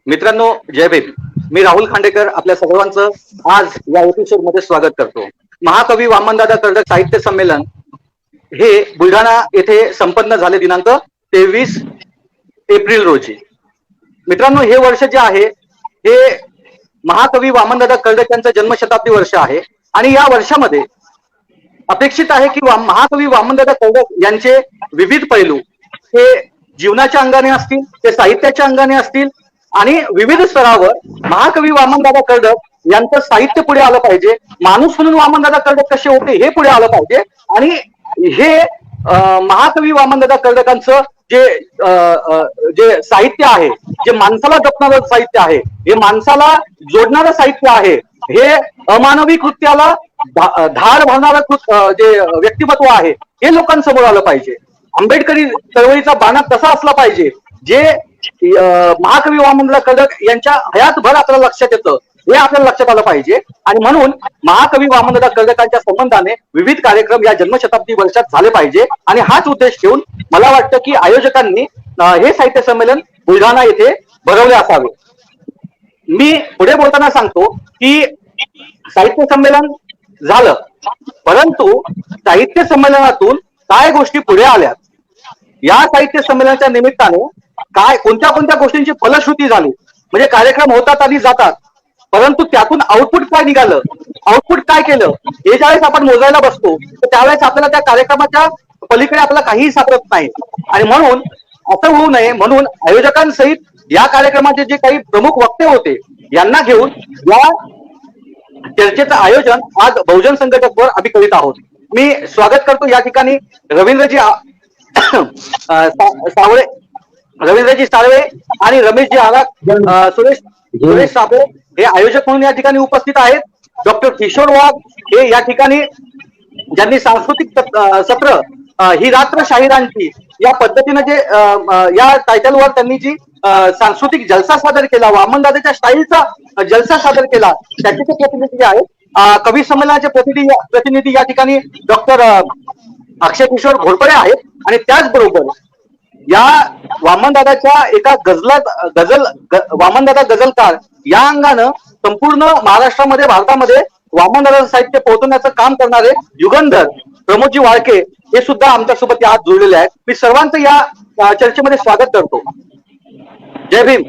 मित्रांनो, जय भीम. मी राहुल खांडेकर आपल्या सर्वांचं आज या एपिसोड मध्ये स्वागत करतो. महाकवी वामनदादा कर्डक साहित्य संमेलन हे बुलढाणा येथे संपन्न झाले दिनांक 23 एप्रिल रोजी. मित्रांनो, हे वर्ष जे आहे हे महाकवी वामनदादा कर्डक यांचं जन्मशताब्दी वर्ष आहे आणि या वर्षामध्ये अपेक्षित आहे की महाकवी वामनदादा कर्डक यांचे विविध पैलू हे जीवनाच्या अंगाने असतील, ते साहित्याच्या अंगाने असतील आणि विविध स्तरावर महाकवी वामनदादा कर्डक यांचं साहित्य पुढे आलं पाहिजे. माणूस म्हणून वामनदादा कर्डक कसे होते हे पुढे आलं पाहिजे आणि हे महाकवी वामनदादा कर्डकांचं जे जे साहित्य आहे, जे माणसाला जपणारं साहित्य आहे, हे माणसाला जोडणारं साहित्य आहे, हे अमानवी कृत्याला धार घालणारं जे व्यक्तिमत्व आहे हे लोकांसमोर आलं पाहिजे. आंबेडकरी चळवळीचा बाणा कसा असला पाहिजे जे महाकवी वामनदादा कर्डक यांच्या हयातभर आपल्याला लक्षात येतं हे आपल्याला लक्षात आलं पाहिजे. आणि म्हणून महाकवी वामनदादा कर्डकांच्या संबंधाने विविध कार्यक्रम या जन्मशताब्दी वर्षात झाले पाहिजे आणि हाच उद्देश ठेवून मला वाटतं की आयोजकांनी हे साहित्य संमेलन बुलढाणा येथे भरवले असावे. मी पुढे बोलताना सांगतो की साहित्य संमेलन झालं, परंतु साहित्य संमेलनातून काय गोष्टी पुढे आल्यात, या साहित्य संमेलनाच्या निमित्ताने काय कोणत्या कोणत्या गोष्टींची फलश्रुती झाली, म्हणजे कार्यक्रम होतात आणि जातात, परंतु त्यातून आउटपुट काय निघालं, आउटपुट काय केलं, हे ज्यावेळेस आपण मोजायला बसतो तर त्यावेळेस आपल्याला त्या कार्यक्रमाच्या पलीकडे आपल्याला काहीही सापडत नाही. आणि म्हणून असं होऊ नये म्हणून आयोजकांसहित या कार्यक्रमाचे जे काही प्रमुख वक्ते होते यांना घेऊन या चर्चेचं आयोजन आज बहुजन संघटकवर आम्ही करीत आहोत. मी स्वागत करतो या ठिकाणी रवींद्रजी सावळे, रवींद्रजी साळवे आणि रमेशजी आराख, सुरेश साबळे हे आयोजक म्हणून या ठिकाणी उपस्थित आहेत. डॉक्टर किशोर वाघ हे या ठिकाणी ज्यांनी सांस्कृतिक सत्र ही रात्र शाहिरांची या पद्धतीने जे या टायटलवर त्यांनी जी सांस्कृतिक जलसा सादर केला, वामनदादाच्या स्टाईलचा जलसा सादर केला, त्याचे ते प्रतिनिधी आहेत. कवी संमेलनाचे प्रतिनिधी या ठिकाणी डॉक्टर अक्षय किशोर घोरपडे आहेत आणि त्याचबरोबर या वामनदादाच्या एका गझल वामनदादा गझलकार या अंगानं संपूर्ण महाराष्ट्रामध्ये, भारतामध्ये वामनदादा साहित्य पोहोचवण्याचं काम करणारे युगंधर प्रमोदजी वाळके हे सुद्धा आमच्यासोबत आज जोडलेले आहेत. मी सर्वांचं या चर्चेमध्ये स्वागत करतो. जय भीम.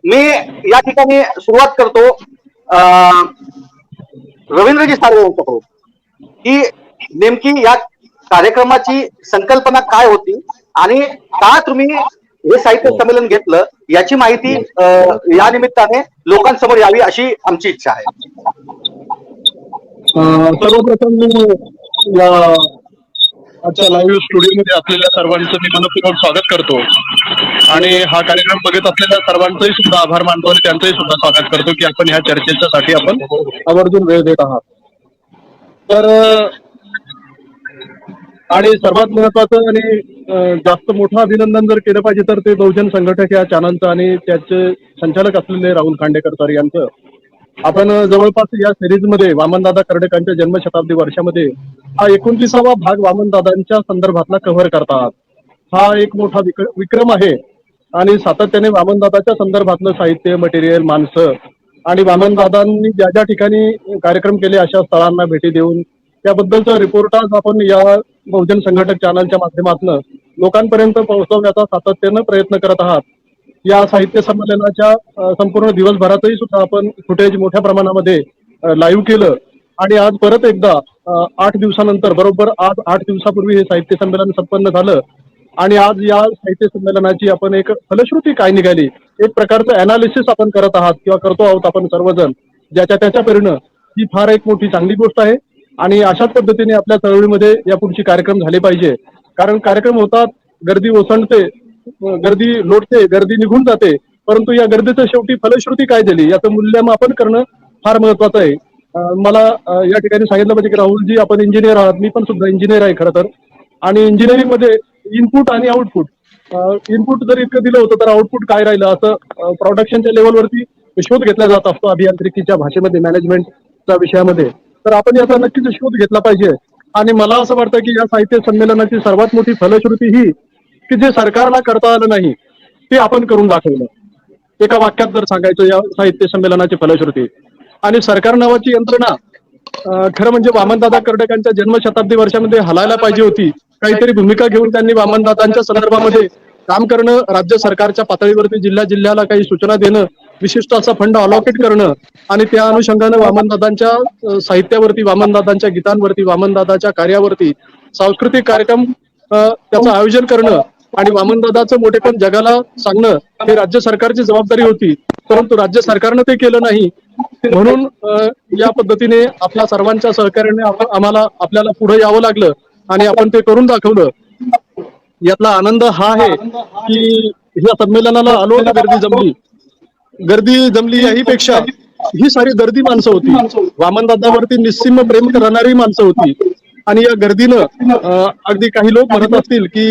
मी या ठिकाणी सुरुवात करतो रवींद्रजी साळवे यांच्याकडून की नेमकी या कार्यक्रमाची संकल्पना काय होती आणि का तुम्ही हे साहित्य संमेलन घेतलं याची माहिती या निमित्ताने लोकांसमोर यावी अशी आमची इच्छा आहे. सर्वप्रथम या आजच्या लाईव्ह स्टुडिओमध्ये असलेल्या सर्वांचं मी मनपूर्वक स्वागत करतो आणि हा कार्यक्रम बघत असलेल्या सर्वांचंही सुद्धा आभार मानतो आणि त्यांचंही सुद्धा स्वागत करतो की आपण ह्या चर्चेसाठी आपण आवर्जून वेळ देत आहात. तर आणि सर्वात महत्वाचं आणि जास्त मोठं अभिनंदन जर केलं पाहिजे तर ते बहुजन संघटक या चॅनलचं आणि त्याचे संचालक असलेले राहुल खांडेकर सर यांचं. आपण जवळपास या सिरीजमध्ये वामनदादा कर्डकांच्या जन्मशताब्दी वर्षामध्ये हा 29वा भाग वामनदादांच्या संदर्भातला कव्हर करतात. हा एक मोठा विक्रम आहे आणि सातत्याने वामनदादाच्या संदर्भातलं साहित्य, मटेरियल, माणसं आणि वामनदादांनी ज्या ज्या ठिकाणी कार्यक्रम केले अशा स्थळांना भेटी देऊन त्याबद्दलचा रिपोर्टाज आपण या बहुजन संघटक चॅनलच्या माध्यमातून लोकांपर्यंत पोहोचवण्याचा सातत्यानं प्रयत्न करत आहात. या साहित्य संमेलनाच्या संपूर्ण दिवसभरातही सुद्धा आपण फुटेज मोठ्या प्रमाणामध्ये लाईव्ह केलं आणि आज परत एकदा 8 दिवसानंतर, बरोबर आज 8 दिवसापूर्वी हे साहित्य संमेलन संपन्न झालं आणि आज या साहित्य संमेलनाची आपण एक फलश्रुती काय निघाली, एक प्रकारचं अनालिसिस आपण करत आहात किंवा करतो आहोत आपण सर्वजण ज्याच्या त्याच्या परीनं. ही फार एक मोठी चांगली गोष्ट आहे आणि अशाच पद्धतीने आपल्या चळवळीमध्ये यापुढची कार्यक्रम झाले पाहिजे. कारण कार्यक्रम होतात, गर्दी ओसंडते, गर्दी लोटते, गर्दी निघून जाते, परंतु या गर्दीचं शेवटी फलश्रुती काय झाली याचं मूल्यमापन करणं फार महत्वाचं आहे. मला या ठिकाणी सांगितलं पाहिजे की राहुलजी आपण इंजिनियर आहात, मी पण सुद्धा इंजिनियर आहे खरं तर. आणि इंजिनिअरिंग मध्ये इनपुट आणि आउटपुट, इनपुट जर इतकं दिलं होतं तर आउटपुट काय राहिलं असं प्रोडक्शनच्या लेवलवरती शोध घेतला जात असतो अभियांत्रिकीच्या भाषेमध्ये, मॅनेजमेंटच्या विषयामध्ये. तर आपण याचा नक्कीच शोध घेतला पाहिजे आणि मला असं वाटतं की या साहित्य संमेलनाची सर्वात मोठी फलश्रुती ही की जे सरकारला करता आलं नाही ते आपण करून दाखवलं. एका वाक्यात जर सांगायचं या साहित्य संमेलनाची फलश्रुती. आणि सरकार नावाची यंत्रणा खरं म्हणजे वामनदादा कर्डकांच्या जन्मशताब्दी वर्षामध्ये हलायला पाहिजे होती. काहीतरी भूमिका घेऊन त्यांनी वामनदादांच्या संदर्भामध्ये काम करणं, राज्य सरकारच्या पातळीवरती जिल्ह्याला काही सूचना देणं, विशिष्ट असा फंड अलॉकेट करणं आणि त्या अनुषंगानं वामनदादांच्या साहित्यावरती, वामनदादांच्या गीतांवरती, वामनदादाच्या कार्यावरती सांस्कृतिक कार्यक्रम त्याचं आयोजन करणं आणि वामनदादाचं मोठेपण जगाला सांगणं हे राज्य सरकारची जबाबदारी होती. परंतु राज्य सरकारनं ते केलं नाही. म्हणून या पद्धतीने आपल्या सर्वांच्या सहकार्याने आपल्याला पुढे यावं लागलं आणि आपण ते करून दाखवलं. यातला आनंद हा आहे की या संमेलनाला आलो आणि गर्दी जमली याहीपेक्षा ही सारी गर्दी माणसं होती. वामनदादावरती निस्सीम प्रेम करणारी माणसं होती. आणि या गर्दीनं अगदी काही लोक म्हणत असतील की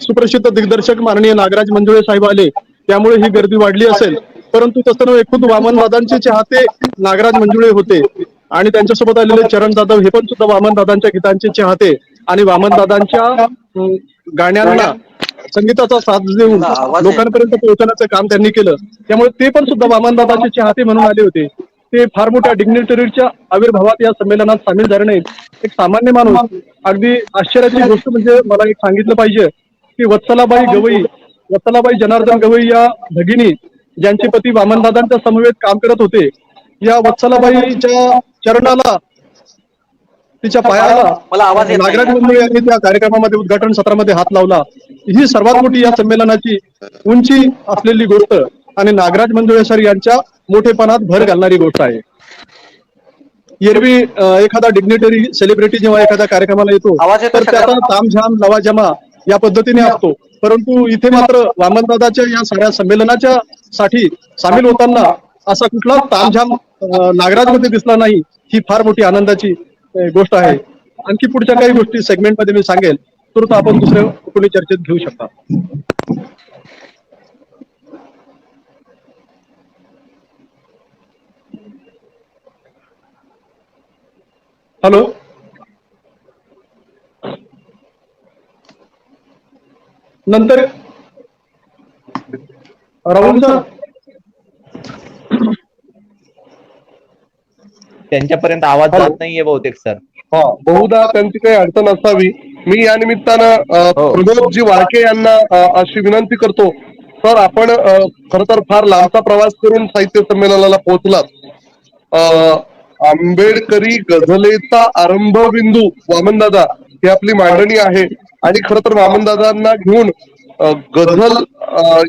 सुप्रसिद्ध दिग्दर्शक माननीय नागराज मंजुळे साहेब आले त्यामुळे ही गर्दी वाढली असेल. परंतु तसं नव्हे, खुद वामनदादांचे चाहते नागराज मंजुळे होते आणि त्यांच्यासोबत आलेले चरण जाधव हे पण सुद्धा वामनदादांच्या गीतांचे चाहते आणि वामनदादांच्या गाण्यांना संगीताचा साथ देऊन लोकांपर्यंत पोहोचण्याचं काम त्यांनी केलं. त्यामुळे ते पण सुद्धा वामनदादांचे चाहते म्हणून आले होते. ते फार मोठ्या डिग्निटरीच्या आविर्भावात या संमेलनात सामील झाले नाहीत. एक सामान्य माणूस, अगदी आश्चर्याची गोष्ट म्हणजे मला एक सांगितलं पाहिजे की वत्सलाबाई जनार्दन गवई या भगिनी ज्यांचे पती वामनदादांच्या समवेत काम करत होते, या वत्सलाबाईच्या चरणाला, तिच्या पायाला नागराज मंजुळे यांनी त्या कार्यक्रमामध्ये उद्घाटन सत्रामध्ये हात लावला. ही सर्वात मोठी या संमेलनाची उंची असलेली गोष्ट आणि नागराज मंजुळे सर यांच्या मोठेपणात भर घालणारी गोष्ट आहे. एरवी एखादा डिग्निटरी सेलिब्रिटी जेव्हा एखाद्या कार्यक्रमाला येतो तर त्याचा तामझाम लवाजमा या पद्धतीने असतो. परंतु इथे मात्र वामनदादाच्या या सगळ्या संमेलनाच्या साठी सामील होताना असा कुठला तामझाम नागराजमध्ये दिसला नाही. ही फार मोठी आनंदाची गोष्ट आहे. आणखी पुढच्या काही गोष्टी सेगमेंटमध्ये मी सांगेल, तर आपण दुसऱ्या कोणी चर्चेत घेऊ शकता. हॅलो, नंतर राहुल सर, त्यांच्यापर्यंत आवाज जात नाहीये बहुतेक सर. हा, बहुधा त्यांची काही अडचण असावी. मी या निमित्तानं प्रबोधजी वाळके यांना अशी विनंती करतो, सर आपण खर तर फार लांबचा प्रवास करून साहित्य संमेलनाला पोहोचलात. आंबेडकरी गझलेचा आरंभ बिंदू वामनदादा ही आपली मांडणी आहे आणि खर तर वामनदादांना घेऊन गझल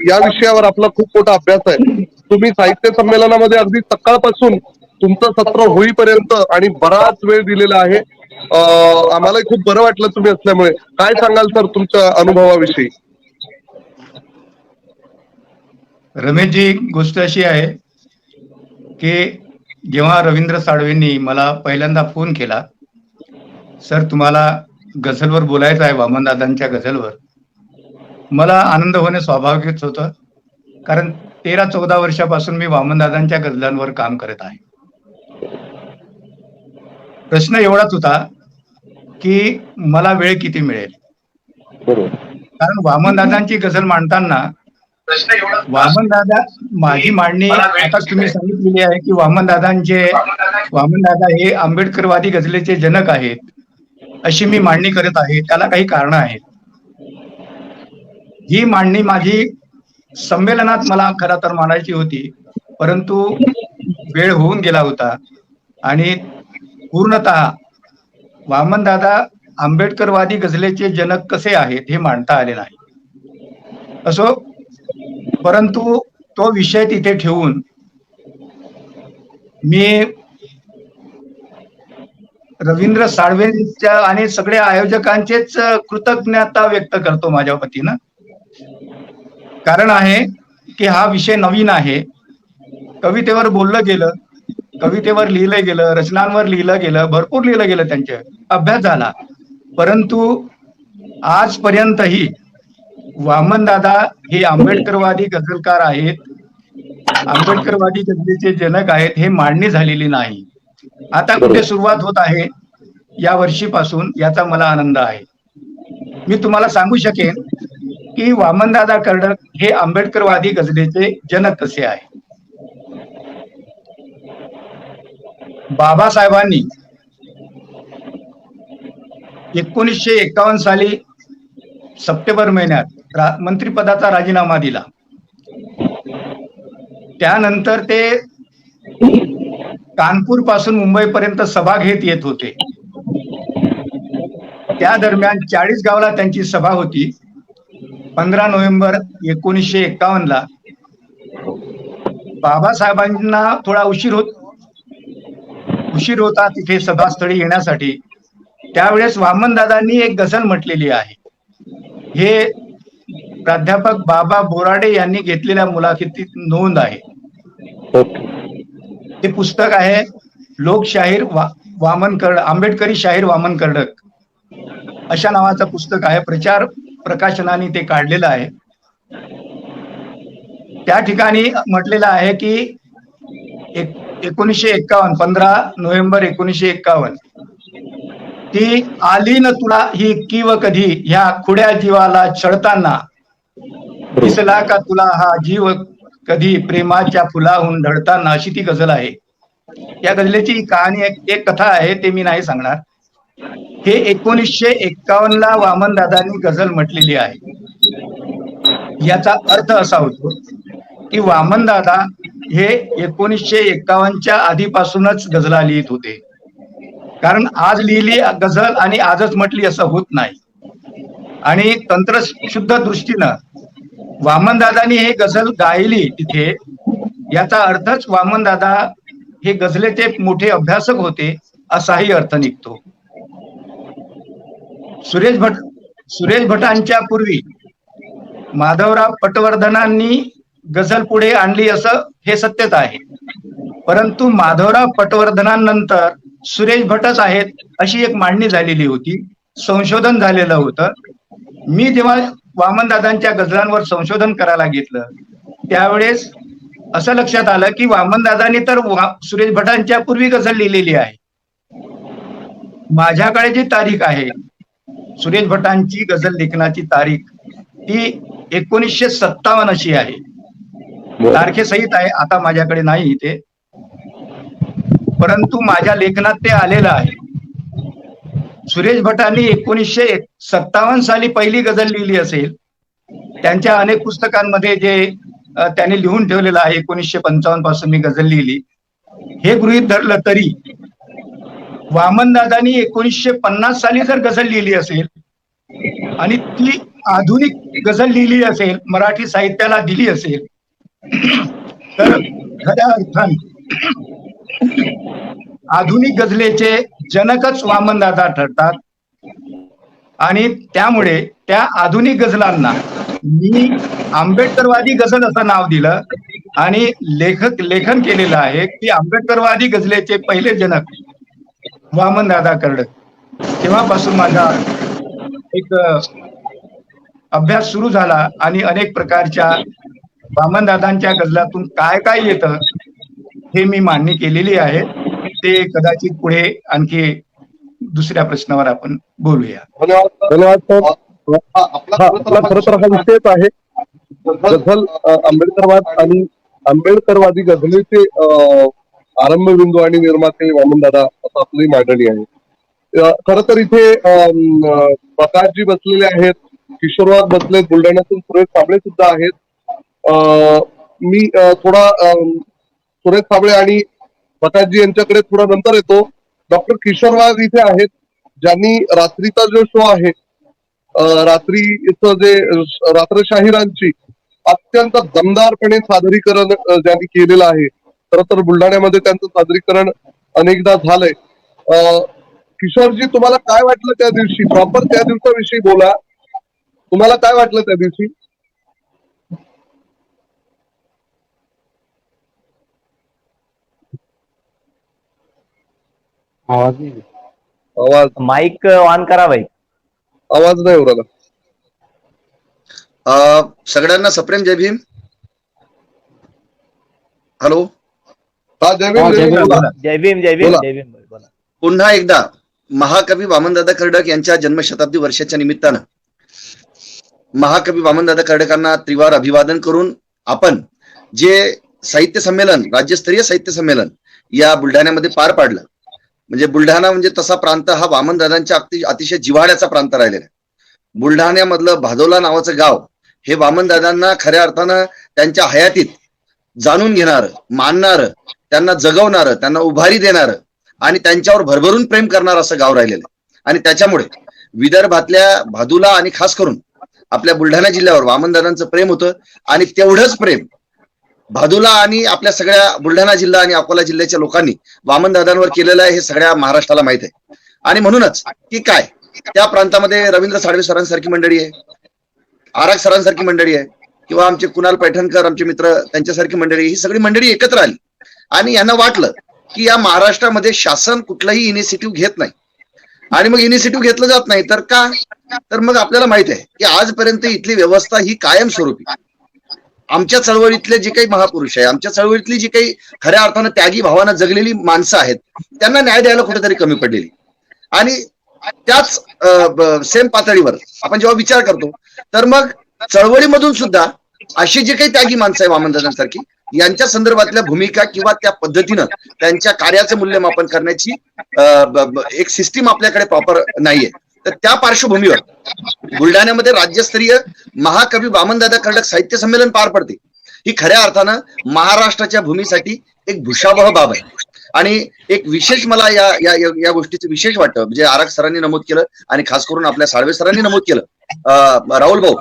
या विषयावर आपला खूप मोठा अभ्यास आहे. तुम्ही साहित्य संमेलनामध्ये अगदी सकाळपासून तुमचं सत्र होईपर्यंत आणि बराच वेळ दिलेला आहे. आम्हालाही खूप बरं वाटलं तुम्ही असल्यामुळे. काय सांगाल सर तुमच्या अनुभवाविषयी? रमेशजी, गोष्ट अशी आहे की जेव्हा रवींद्र साळवेंनी मला पहिल्यांदा फोन केला, सर तुम्हाला गझलवर बोलायचं आहे, वामनदादांच्या गझलवर, मला आनंद होणे स्वाभाविकच होतं. कारण 13-14 वर्षापासून मी वामनदादांच्या गझलांवर काम करत आहे. प्रश्न एवढाच होता की मला वेळ किती मिळेल. कारण वामनदादांची गझल मांडताना वामनदादा, माझी मांडणी आता तुम्ही सांगितलेली आहे की वामनदादा हे आंबेडकरवादी गझलेचे जनक आहेत, अशी मी मांडणी करत आहे. त्याला काही कारण आहेत. ही मांडणी माझी संमेलनात मला खरं तर मांडायची होती, परंतु वेळ होऊन गेला होता आणि पूर्णतः वामनदादा आंबेडकरवादी गझलेचे जनक कसे आहेत हे मांडता आले नाही. असो, परंतु तो विषय तिथे ठेवून मी रवींद्र साळवेंच्या आणि सगळ्या आयोजकांचेच कृतज्ञता व्यक्त करतो माझ्या वतीनं. कारण आहे की हा विषय नवीन आहे. कवितेवर बोललं गेलं, कवितेवर लिहिलं गेलं, रचनांवर लिहिलं गेलं, भरपूर लिहिलं गेलं, त्यांचे अभ्यास झाला, परंतु आजपर्यंतही वामनदादा हे आंबेडकरवादी गझलकार आहेत, आंबेडकरवादी गझलेचे जनक आहेत हे मांडणी झालेली नाही. आता कुठे सुरुवात होत आहे या वर्षीपासून, याचा मला आनंद आहे. मी तुम्हाला सांगू शकेन की वामनदादा कर्डक हे आंबेडकरवादी गझलेचे जनक कसे आहे. बाबासाहेबांनी 1951 साली सप्टेंबर महिन्यात मंत्रिपदाचा राजीनामा दिला. त्यानंतर ते कानपूर पासून मुंबईपर्यंत सभा घेत येत होते. त्या दरम्यान 40 गावला त्यांची सभा होती. 15 नोव्हेंबर 1951 ला बाबासाहेबांना थोडा उशीर होता तिथे सभास्थळी येण्यासाठी. त्यावेळेस वामनदादांनी एक गझल म्हटलेली आहे. हे प्राध्यापक बाबा बोराडे यांनी घेतलेल्या मुलाखतीत नोंद आहे. ते पुस्तक आहे लोकशाहीर आंबेडकरी शाहीर वामन कर्डक अशा नावाचं पुस्तक आहे. प्रचार प्रकाशनाने ते काढलेलं आहे. त्या ठिकाणी म्हटलेलं आहे की 1951 15 नोव्हेंबर 1951 ती आली न तुला ही किव कधी ह्या खुड्या जीवाला छळताना दिसला का तुला हा जीव कधी प्रेमाच्या फुलाहून ढळताना अशी ती गझल आहे. या गझलेची कहाणी एक कथा आहे ते मी नाही सांगणार. हे 1951 ला वामनदादांनी गझल म्हटलेली आहे. याचा अर्थ असा होतो की वामनदादा हे 1951च्या आधीपासूनच गझला लिहित होते. कारण आज लिहिली गझल आणि आजच म्हटली असं होत नाही. आणि तंत्रशुद्ध दृष्टीनं वामनदादांनी हे गझल गायली तिथे, याचा अर्थच वामनदादा हे गझलेचे मोठे अभ्यासक होते असाही अर्थ निघतो. सुरेश भटांच्या पूर्वी माधवराव पटवर्धनांनी गझल पुढे आणली असं हे सत्यच आहे. परंतु माधवराव पटवर्धनांनंतर सुरेश भटच आहेत अशी एक मांडणी झालेली होती. संशोधन झालेलं होतं. मी जेव्हा वामनदादांच्या गझलांवर संशोधन करायला घेतलं त्यावेळेस असं लक्षात आलं की वामनदादांनी तर सुरेश भटांच्या पूर्वी गझल लिहिलेली आहे. माझ्याकडे जी तारीख आहे सुरेश भटांची गझल लेखनाची तारीख ती 1957 अशी आहे. तारखेसहित आहे. आता माझ्याकडे नाही इथे, परंतु माझ्या लेखनात ते आलेलं आहे. सुरेश भटांनी 1957 साली पहिली गझल लिहिली असेल. त्यांच्या अनेक पुस्तकांमध्ये जे त्यांनी लिहून ठेवलेलं आहे 1955 पासून मी गझल लिहिली हे गृहीत धरलं तरी वामनदादांनी 1950 साली जर गझल लिहिली असेल आणि ती आधुनिक गझल लिहिली असेल, मराठी साहित्याला दिली असेल तर खऱ्या अर्थाने आधुनिक गझलेचे जनकच वामनदादा ठरतात. आणि त्यामुळे त्या आधुनिक गझलांना मी आंबेडकरवादी गझल असं नाव दिलं आणि लेखन केलेलं आहे की आंबेडकरवादी गझलेचे पहिले जनक वामनदादा कर्डक. तेव्हापासून माझा एक अभ्यास सुरू झाला आणि अनेक प्रकारच्या वामनदादांच्या गझलातून काय काय येतं हे मी मांडणी केलेली आहे. ते कदाचित पुढे आणखी दुसऱ्या प्रश्नावर आपण बोलूया. धन्यवाद सर. आपला खरं तर हा विषयच आहे गझल आंबेडकरवाद आणि आंबेडकरवादी गझलेचे आरंभबिंदू आणि निर्माते वामनदादा असं आपली मांडणी आहे. खरं तर इथे प्रकाशजी बसलेले आहेत, किशोरवाद बसलेत, बुलढाण्यातून सुरेश साबळे सुद्धा आहेत. मी थोडा सुरेश साबळे आणि प्रकाशजी यांच्याकडे थोडा नंतर येतो. डॉक्टर किशोरवाद इथे आहेत ज्यांनी रात्रीचा जो शो आहे रात्रीचं जे रात्रशाहीरांची अत्यंत दमदारपणे सादरीकरण ज्यांनी केलेलं आहे. खरं तर बुलढाण्यामध्ये त्यांचं सादरीकरण अनेकदा झालंय. किशोरजी तुम्हाला काय वाटलं त्या दिवशी? प्रॉपर त्या दिवसाविषयी बोला. तुम्हाला काय वाटलं त्या दिवशी? आवाज माईक ऑन करा भाई. आवाज नाही उराला. सगळ्यांना सप्रेम जय भीम. हॅलो. हा जय भीम. जय भीम. जय भीम. बोला. जय भीम. बोला. पुन्हा एकदा महाकवी वामनदादा कर्डक यांच्या जन्मशताब्दी वर्षाच्या निमित्तानं महाकवी वामनदादा कर्डकांना त्रिवार अभिवादन करून आपण जे साहित्य संमेलन, राज्यस्तरीय साहित्य संमेलन या बुलढाण्यामध्ये पार पाडलं. म्हणजे बुलढाणा म्हणजे तसा प्रांत हा वामनदादांच्या अतिशय जिव्हाळ्याचा प्रांत राहिलेला आहे. बुलढाण्यामधलं भादोला नावाचं गाव हे वामनदादांना खऱ्या अर्थानं त्यांच्या हयातीत जाणून घेणारं, मानणारं, त्यांना जगवणारं, त्यांना उभारी देणारं आणि त्यांच्यावर भरभरून प्रेम करणारं असं गाव राहिलेलं आहे. आणि त्याच्यामुळे विदर्भातल्या भादुला आणि खास करून आपल्या बुलढाणा जिल्ह्यावर वामनदादांचं प्रेम होतं. आणि तेवढंच प्रेम भादुला आणि आपल्या सगळ्या बुलढाणा जिल्हा आणि अकोला जिल्ह्याच्या लोकांनी वामनदादांवर केलेलं आहे हे सगळ्या महाराष्ट्राला माहित आहे. आणि म्हणूनच की काय त्या प्रांतामध्ये रवींद्र साळवे सरांसारखी मंडळी आहे, आरग सरांसारखी मंडळी आहे, किंवा आमचे कुणाल पैठणकर आमचे मित्र त्यांच्यासारखी मंडळी, ही सगळी मंडळी एकत्र आली आणि यांना वाटलं की या महाराष्ट्रामध्ये शासन कुठलाही इनिशिएटिव्ह घेत नाही. आणि मग इनिशिएटिव्ह घेतलं जात नाही तर का, तर मग आपल्याला माहित आहे की आजपर्यंत इथली व्यवस्था ही कायमस्वरूपी आमच्या चळवळीतले जे काही महापुरुष आहे, आमच्या चळवळीतली जी काही खऱ्या अर्थानं त्यागी भावानं जगलेली माणसं आहेत त्यांना न्याय द्यायला कुठेतरी कमी पडलेली. आणि त्याच सेम पातळीवर आपण जेव्हा विचार करतो तर मग चळवळीमधून सुद्धा अशी जे काही त्यागी माणसं आहे वामनदादांसारखी यांच्या संदर्भातल्या भूमिका किंवा त्या पद्धतीनं त्यांच्या कार्याचं मूल्यमापन करण्याची एक सिस्टीम आपल्याकडे प्रॉपर नाहीये. तर त्या पार्श्वभूमीवर बुलढाण्यामध्ये राज्यस्तरीय महाकवी वामनदादा कर्डक साहित्य संमेलन पार पडते. ही खऱ्या अर्थानं महाराष्ट्राच्या भूमीसाठी एक भूषावह बाब आहे. आणि एक विशेष मला या या या गोष्टीचं विशेष वाटतं, म्हणजे आरग सरांनी नमूद केलं आणि खास करून आपल्या साळवे सरांनी नमूद केलं, राहुल भाऊ,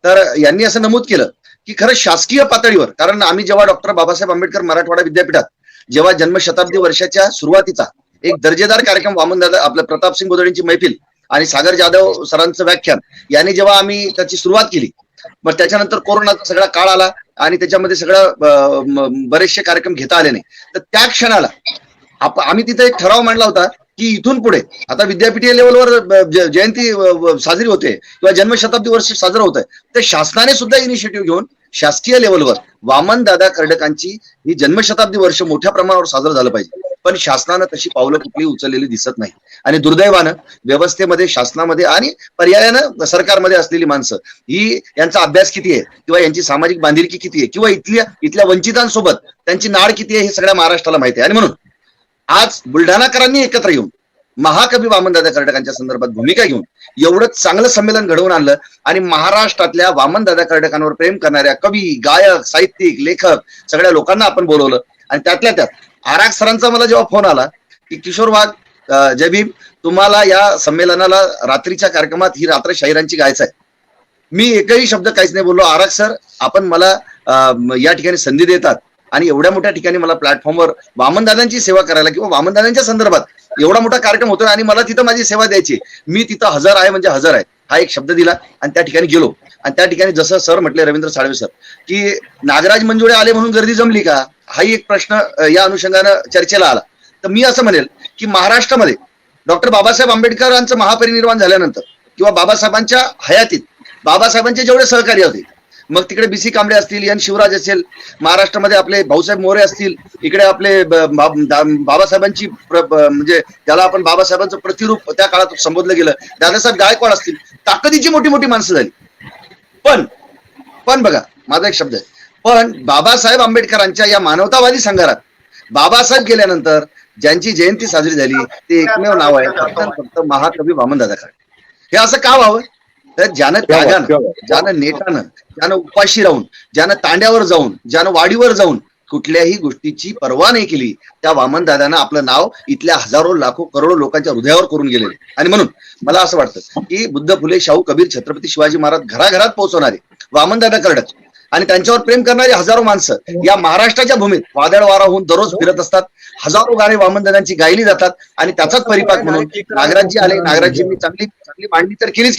तर यांनी असं नमूद केलं की खरं शासकीय पातळीवर, कारण आम्ही जेव्हा डॉक्टर बाबासाहेब आंबेडकर मराठवाडा विद्यापीठात जेव्हा जन्मशताब्दी वर्षाच्या सुरुवातीचा एक दर्जेदार कार्यक्रम वामनदादा आपल्या प्रतापसिंग गोदडेंची मैफिल आणि सागर जाधव सरांचं व्याख्यान याने जेव्हा आम्ही त्याची सुरुवात केली, मग त्याच्यानंतर कोरोनाचा सगळा काळ आला आणि त्याच्यामध्ये सगळं बरेचसे कार्यक्रम घेता आले नाही. तर त्या क्षणाला आम्ही तिथे एक ठराव मांडला होता की इथून पुढे आता विद्यापीठीय लेवलवर जयंती साजरी होते किंवा जन्मशताब्दी वर्ष साजरं होत आहे, तर शासनाने सुद्धा इनिशिएटिव्ह घेऊन शासकीय लेवलवर वामनदादा कर्डकांची ही जन्मशताब्दी वर्ष मोठ्या प्रमाणावर साजरं झालं पाहिजे. पण शासनानं तशी पावलं कुठलीही उचललेली दिसत नाही. आणि दुर्दैवानं व्यवस्थेमध्ये, शासनामध्ये आणि पर्यायानं सरकारमध्ये असलेली माणसं ही यांचा अभ्यास किती आहे किंवा यांची सामाजिक बांधिलकी किती आहे किंवा इथल्या वंचितांसोबत त्यांची नाळ किती आहे हे सगळ्या महाराष्ट्राला माहिती आहे. आणि म्हणून आज बुलढाणाकरांनी एकत्र येऊन महाकवी वामनदादा कर्डकांच्या संदर्भात भूमिका घेऊन एवढं चांगलं संमेलन घडवून आणलं आणि महाराष्ट्रातल्या वामनदादा कर्डकांवर प्रेम करणाऱ्या कवी, गायक, साहित्यिक, लेखक सगळ्या लोकांना आपण बोलवलं. आणि त्यातल्या त्यात आराग सरांचा मला जेव्हा फोन आला की किशोर वाघ, जय भीम, तुम्हाला या संमेलनाला रात्रीच्या कार्यक्रमात ही रात्र शाहिरांची गायचं आहे. मी एकही शब्द काहीच नाही बोललो. आराग सर, आपण मला या ठिकाणी संधी देतात आणि एवढ्या मोठ्या ठिकाणी मला प्लॅटफॉर्मवर वामनदादांची सेवा करायला किंवा वामनदादांच्या संदर्भात एवढा मोठा कार्यक्रम होतोय आणि मला तिथं माझी सेवा द्यायची, मी तिथं हजर आहे म्हणजे हजर आहे हा एक शब्द दिला आणि त्या ठिकाणी गेलो. आणि त्या ठिकाणी जसं सर म्हटले, रवींद्र साळवे सर, की नागराज मंजुळे आले म्हणून गर्दी जमली का, हाही एक प्रश्न या अनुषंगानं चर्चेला आला. तर मी असं म्हणेल की महाराष्ट्रामध्ये डॉक्टर बाबासाहेब आंबेडकरांचं महापरिनिर्वाण झाल्यानंतर किंवा बाबासाहेबांच्या हयातीत बाबासाहेबांचे जेवढे सहकारी होते, मग तिकडे बीसी कांबळे असतील, एन शिवराज असेल, महाराष्ट्रामध्ये आपले भाऊसाहेब मोरे असतील, इकडे आपले बाबासाहेबांची म्हणजे त्याला आपण बाबासाहेबांचं प्रतिरूप त्या काळात संबोधलं गेलं, दादासाहेब गायकवाड असतील, ताकदीची मोठी मोठी माणसं झाली. पण बघा, माझा एक शब्द आहे, पण बाबासाहेब आंबेडकरांच्या या मानवतावादी संघारात बाबासाहेब गेल्यानंतर ज्यांची जयंती साजरी झाली ते एकमेव नाव आहे फक्त महाकवी वामनदादा कर्डक. हे असं का व्हावं? तर ज्यानं त्यागानं, ज्यानं नेटानं, ज्यानं उपाशी राहून, ज्यानं तांड्यावर जाऊन, ज्यानं वाडीवर जाऊन कुठल्याही गोष्टीची पर्वा नाही केली, त्या वामनदादांना आपलं नाव इथल्या हजारो लाखो करोडो लोकांच्या हृदयावर करून गेलेले. आणि म्हणून मला असं वाटतं की बुद्ध, फुले, शाहू, कबीर, छत्रपती शिवाजी महाराज घराघरात पोहोचवणारे वामनदादा कर्डक आणि त्यांच्यावर प्रेम करणारी हजारो माणसं या महाराष्ट्राच्या भूमीत वादळ वारा होऊन दररोज फिरत असतात. हजारो गाणे वामनदादांची गायली जातात आणि त्याचाच परिपाक म्हणून नागराजजी आले. नागराजजींनी चांगली मांडणी तर केलीच,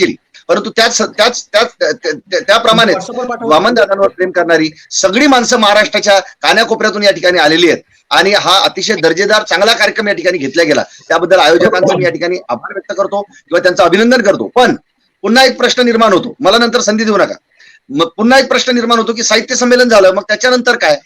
परंतु त्याप्रमाणे वामनदादांवर प्रेम करणारी सगळी माणसं महाराष्ट्राच्या कानाकोपऱ्यातून या ठिकाणी आलेली आहेत. आणि हा अतिशय दर्जेदार चांगला कार्यक्रम या ठिकाणी घेतला गेला, त्याबद्दल आयोजकांचा मी या ठिकाणी आभार व्यक्त करतो किंवा त्यांचं अभिनंदन करतो. पण पुन्हा एक प्रश्न निर्माण होतो, मला नंतर संधी देऊ नका, मग पुन्हा एक प्रश्न निर्माण होतो की साहित्य संमेलन झालं, मग त्याच्यानंतर काय?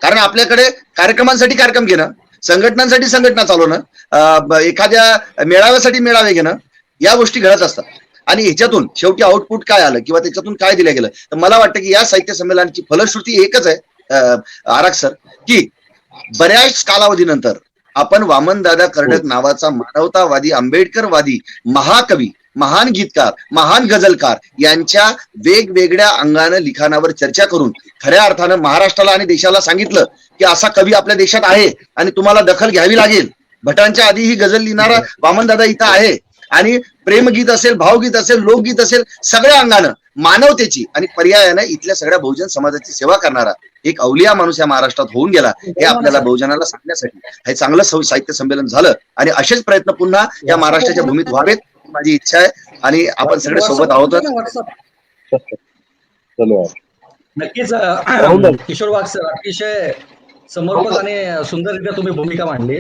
कारण आपल्याकडे कार्यक्रमांसाठी कार्यक्रम घेणं, संघटनांसाठी संघटना चालवणं, एखाद्या मेळाव्यासाठी मेळावे घेणं, या गोष्टी घडत असतात. आणि ह्याच्यातून शेवटी आउटपुट काय आलं किंवा त्याच्यातून काय दिलं गेलं, तर मला वाटतं की या साहित्य संमेलनाची फलश्रुती एकच आहे आराख सर, की बऱ्याच कालावधीनंतर आपण वामनदादा कर्डक नावाचा मानवतावादी, आंबेडकरवादी महाकवी, महान गीतकार, महान गझलकार यांच्या वेगवेगळ्या अंगानं लिखाणावर चर्चा करून खऱ्या अर्थानं महाराष्ट्राला आणि देशाला सांगितलं की असा कवी आपल्या देशात आहे आणि तुम्हाला दखल घ्यावी लागेल. भटांच्या आधी ही गझल लिहिणारा वामनदादा इथं आहे आणि प्रेमगीत असेल, भावगीत असेल, लोकगीत असेल, सगळ्या अंगानं मानवतेची आणि पर्यायानं इथल्या सगळ्या बहुजन समाजाची सेवा करणारा एक अवलिया माणूस या महाराष्ट्रात होऊन गेला, हे आपल्याला बहुजनाला सांगण्यासाठी हे चांगलं साहित्य संमेलन झालं आणि असेच प्रयत्न पुन्हा या महाराष्ट्राच्या भूमीत व्हावेत माझी इच्छा आहे आणि आपण सगळे सोबत आहोत. नक्कीच किशोर वाघ सर, अतिशय समर्पक आणि सुंदररित्या तुम्ही भूमिका मांडली.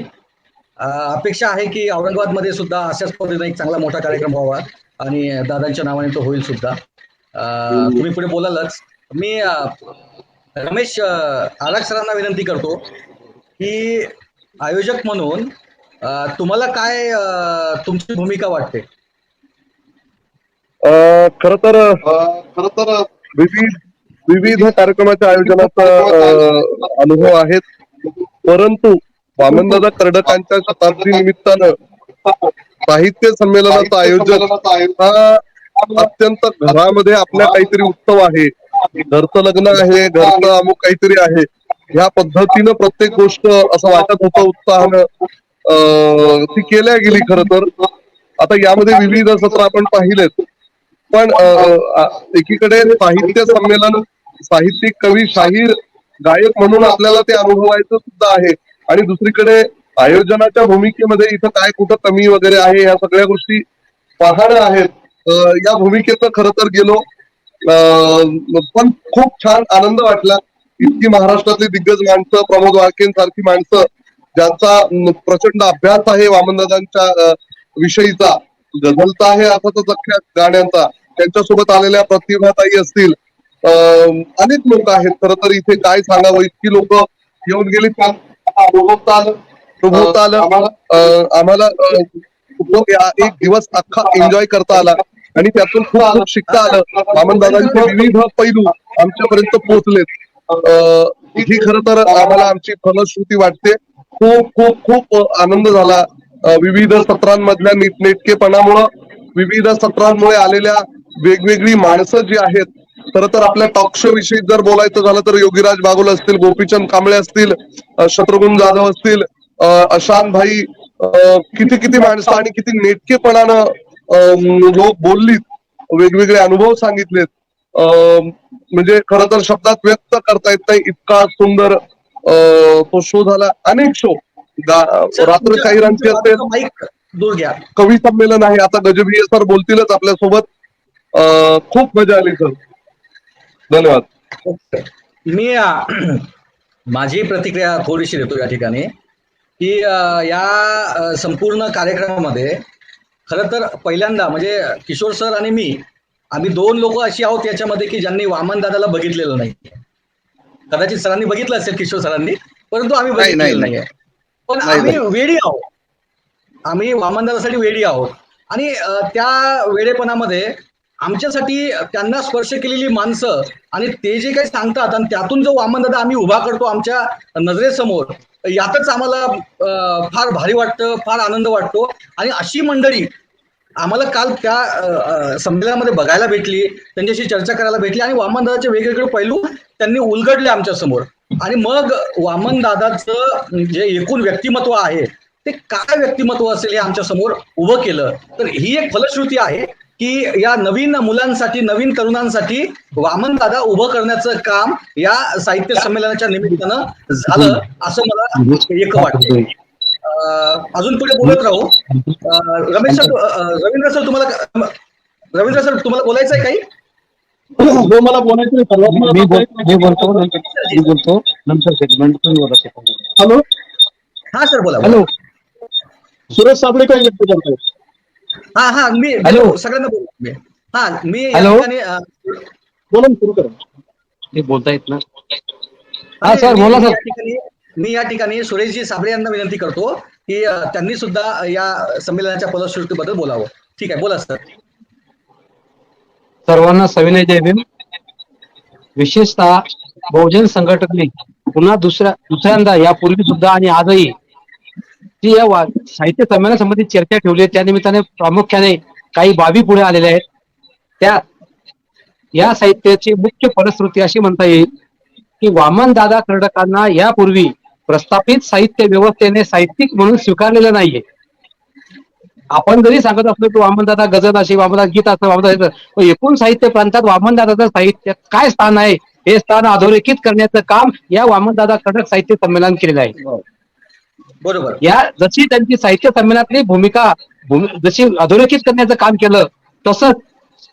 अपेक्षा आहे की औरंगाबादमध्ये सुद्धा अशाच पद्धतीने एक चांगला मोठा कार्यक्रम व्हावा आणि दादांच्या नावाने तो होईल सुद्धा. तुम्ही पुढे बोलालच. मी रमेश आराख सरांना विनंती करतो की आयोजक म्हणून तुम्हाला काय तुमची भूमिका वाटते? खर तर विविध कार्यक्रमाच्या आयोजनाचा अनुभव आहेत, परंतु वामनदादा कर्डकांच्या शताब्दी निमित्तानं साहित्य संमेलनाचं आयोजन हा अत्यंत घरामध्ये आपल्या काहीतरी उत्सव आहे, घरचं लग्न आहे, घरचं अमुक काहीतरी आहे, ह्या पद्धतीनं प्रत्येक गोष्ट असं वाटत होतं उत्साहानं ती केल्या गेली. खर तर आता यामध्ये विविध सत्र आपण पाहिलेत, पण एकीकडे साहित्य संमेलन, साहित्यिक, कवी, शाहीर, गायक म्हणून आपल्याला ते अनुभवायचं सुद्धा आहे आणि दुसरीकडे आयोजनाच्या भूमिकेमध्ये इथं काय कुठं कमी वगैरे आहे ह्या सगळ्या गोष्टी पाहणं आहेत. या भूमिकेचं खरं तर गेलो, पण खूप छान आनंद वाटला. इतकी महाराष्ट्रातली दिग्गज माणसं, प्रमोद वाळकेंसारखी माणसं ज्यांचा प्रचंड अभ्यास आहे वामनदादांच्या विषयीचा, गझलचा आहे अर्थातच अख्ख्या गाण्यांचा, त्यांच्यासोबत आलेल्या प्रतिभाताई असतील, अनेक लोक आहेत. खरं तर इथे काय सांगावं, इतकी लोक येऊन गेली, आम्हाला एक दिवस अख्खा एन्जॉय करता आला आणि त्यातून खूप खूप शिकता आलं. वामनदादांचे विविध पैलू आमच्यापर्यंत पोहोचलेत. ही खरं तर आम्हाला आमची फलश्रुती वाटते. खूप खूप खूप आनंद झाला. विविध सत्रांमधल्या नीटनेटकेपणामुळं, विविध सत्रांमुळे आलेल्या वेगवेगळी माणसं जी आहेत, खरं तर आपल्या टॉक शो विषयी जर बोलायचं झालं तर योगीराज बागुल असतील, गोपीचंद कांबळे असतील, शत्रुघ्न जाधव असतील, अशांत भाई, किती किती माणसं आणि किती नेटकेपणानं लोक बोललीत, वेगवेगळे अनुभव सांगितलेत. म्हणजे खरं तर शब्दात व्यक्त करता येत नाही, इतका सुंदर तो शो झाला. अनेक शो, रात्र शाहिरांची असेल, कवी संमेलन आहे, आता गजभिये सर बोलतीलच आपल्यासोबत. खूप मजा आली सर, धन्यवाद. मी माझी प्रतिक्रिया थोडीशी देतो या ठिकाणी की या संपूर्ण कार्यक्रमामध्ये खरं तर पहिल्यांदा म्हणजे किशोर सर आणि मी, आम्ही दोन लोक अशी आहोत याच्यामध्ये की ज्यांनी वामनदादाला बघितलेलं नाही. कदाचित सरांनी बघितलं असेल, किशोर सरांनी, परंतु आम्ही बघितलेलं नाहीये. पण आम्ही वेडी आहोत, आम्ही वामनदादासाठी वेडी आहोत आणि त्या वेडेपणामध्ये आमच्यासाठी त्यांना स्पर्श केलेली माणसं आणि ते जे काही सांगतात आणि त्यातून जो वामनदादा आम्ही उभा करतो आमच्या नजरेसमोर, यातच आम्हाला फार भारी वाटतं, फार आनंद वाटतो. आणि अशी मंडळी आम्हाला काल त्या संमेलनामध्ये बघायला भेटली, त्यांच्याशी चर्चा करायला भेटली आणि वामनदादाचे वेगवेगळे पैलू त्यांनी उलगडले आमच्या समोर. आणि मग वामनदादाचं जे एकूण व्यक्तिमत्व आहे ते काय व्यक्तिमत्व असेल हे आमच्या समोर उभं केलं. तर ही एक फलश्रुती आहे की या नवीन मुलांसाठी, नवीन तरुणांसाठी वामनदादा उभं करण्याचं काम या साहित्य संमेलनाच्या निमित्तानं झालं असं मला एक वाटतं. अजून पुढे बोलत राहू. रमेश सर, रवींद्र सर तुम्हाला बोलायचं आहे काही? मला बोलायचं बोलतो नंतर सेगमेंट तुम्ही बोला. हॅलो, हा सर बोला. हॅलो, सुरेश साबळे काय व्यक्त करताय? हा हा, मी सगळ्यांना बोलतो. हा, मी बोला, सुरू करा. ते बोलता येत ना. हा सर, बोला सर. मी या ठिकाणी सुरेशजी साबळे यांना विनंती करतो की त्यांनी सुद्धा या संमेलनाच्या फलश्रुतीबद्दल बोलावं. ठीक आहे, बोला सर. सर्वांना सविनय जय भीम. विशेषतः बहुजन संघटनेने पुन्हा दुसऱ्यांदा यापूर्वी सुद्धा आणि आजही जी या साहित्य संमेलनासंबंधी चर्चा ठेवली आहे, त्या निमित्ताने प्रामुख्याने काही बाबी पुढे आलेल्या आहेत. त्यात या साहित्याची मुख्य फलश्रुती अशी म्हणता येईल की वामनदादा कर्डकांना यापूर्वी प्रस्थापित साहित्य व्यवस्थेने साहित्यिक म्हणून स्वीकारलेलं नाहीये. आपण जरी सांगत असलो की वामनदादा गझल अशी, वामनदादा गीत असं, वामनदादा पण एकूण साहित्य प्रांतात वामनदादाचं साहित्यात काय स्थान आहे हे स्थान अधोरेखित करण्याचं काम या वामनदादा कर्डक साहित्य संमेलन केलेलं आहे. बरोबर. या जशी त्यांची साहित्य संमेलनातली भूमिका जशी अधोरेखित करण्याचं काम केलं, तसंच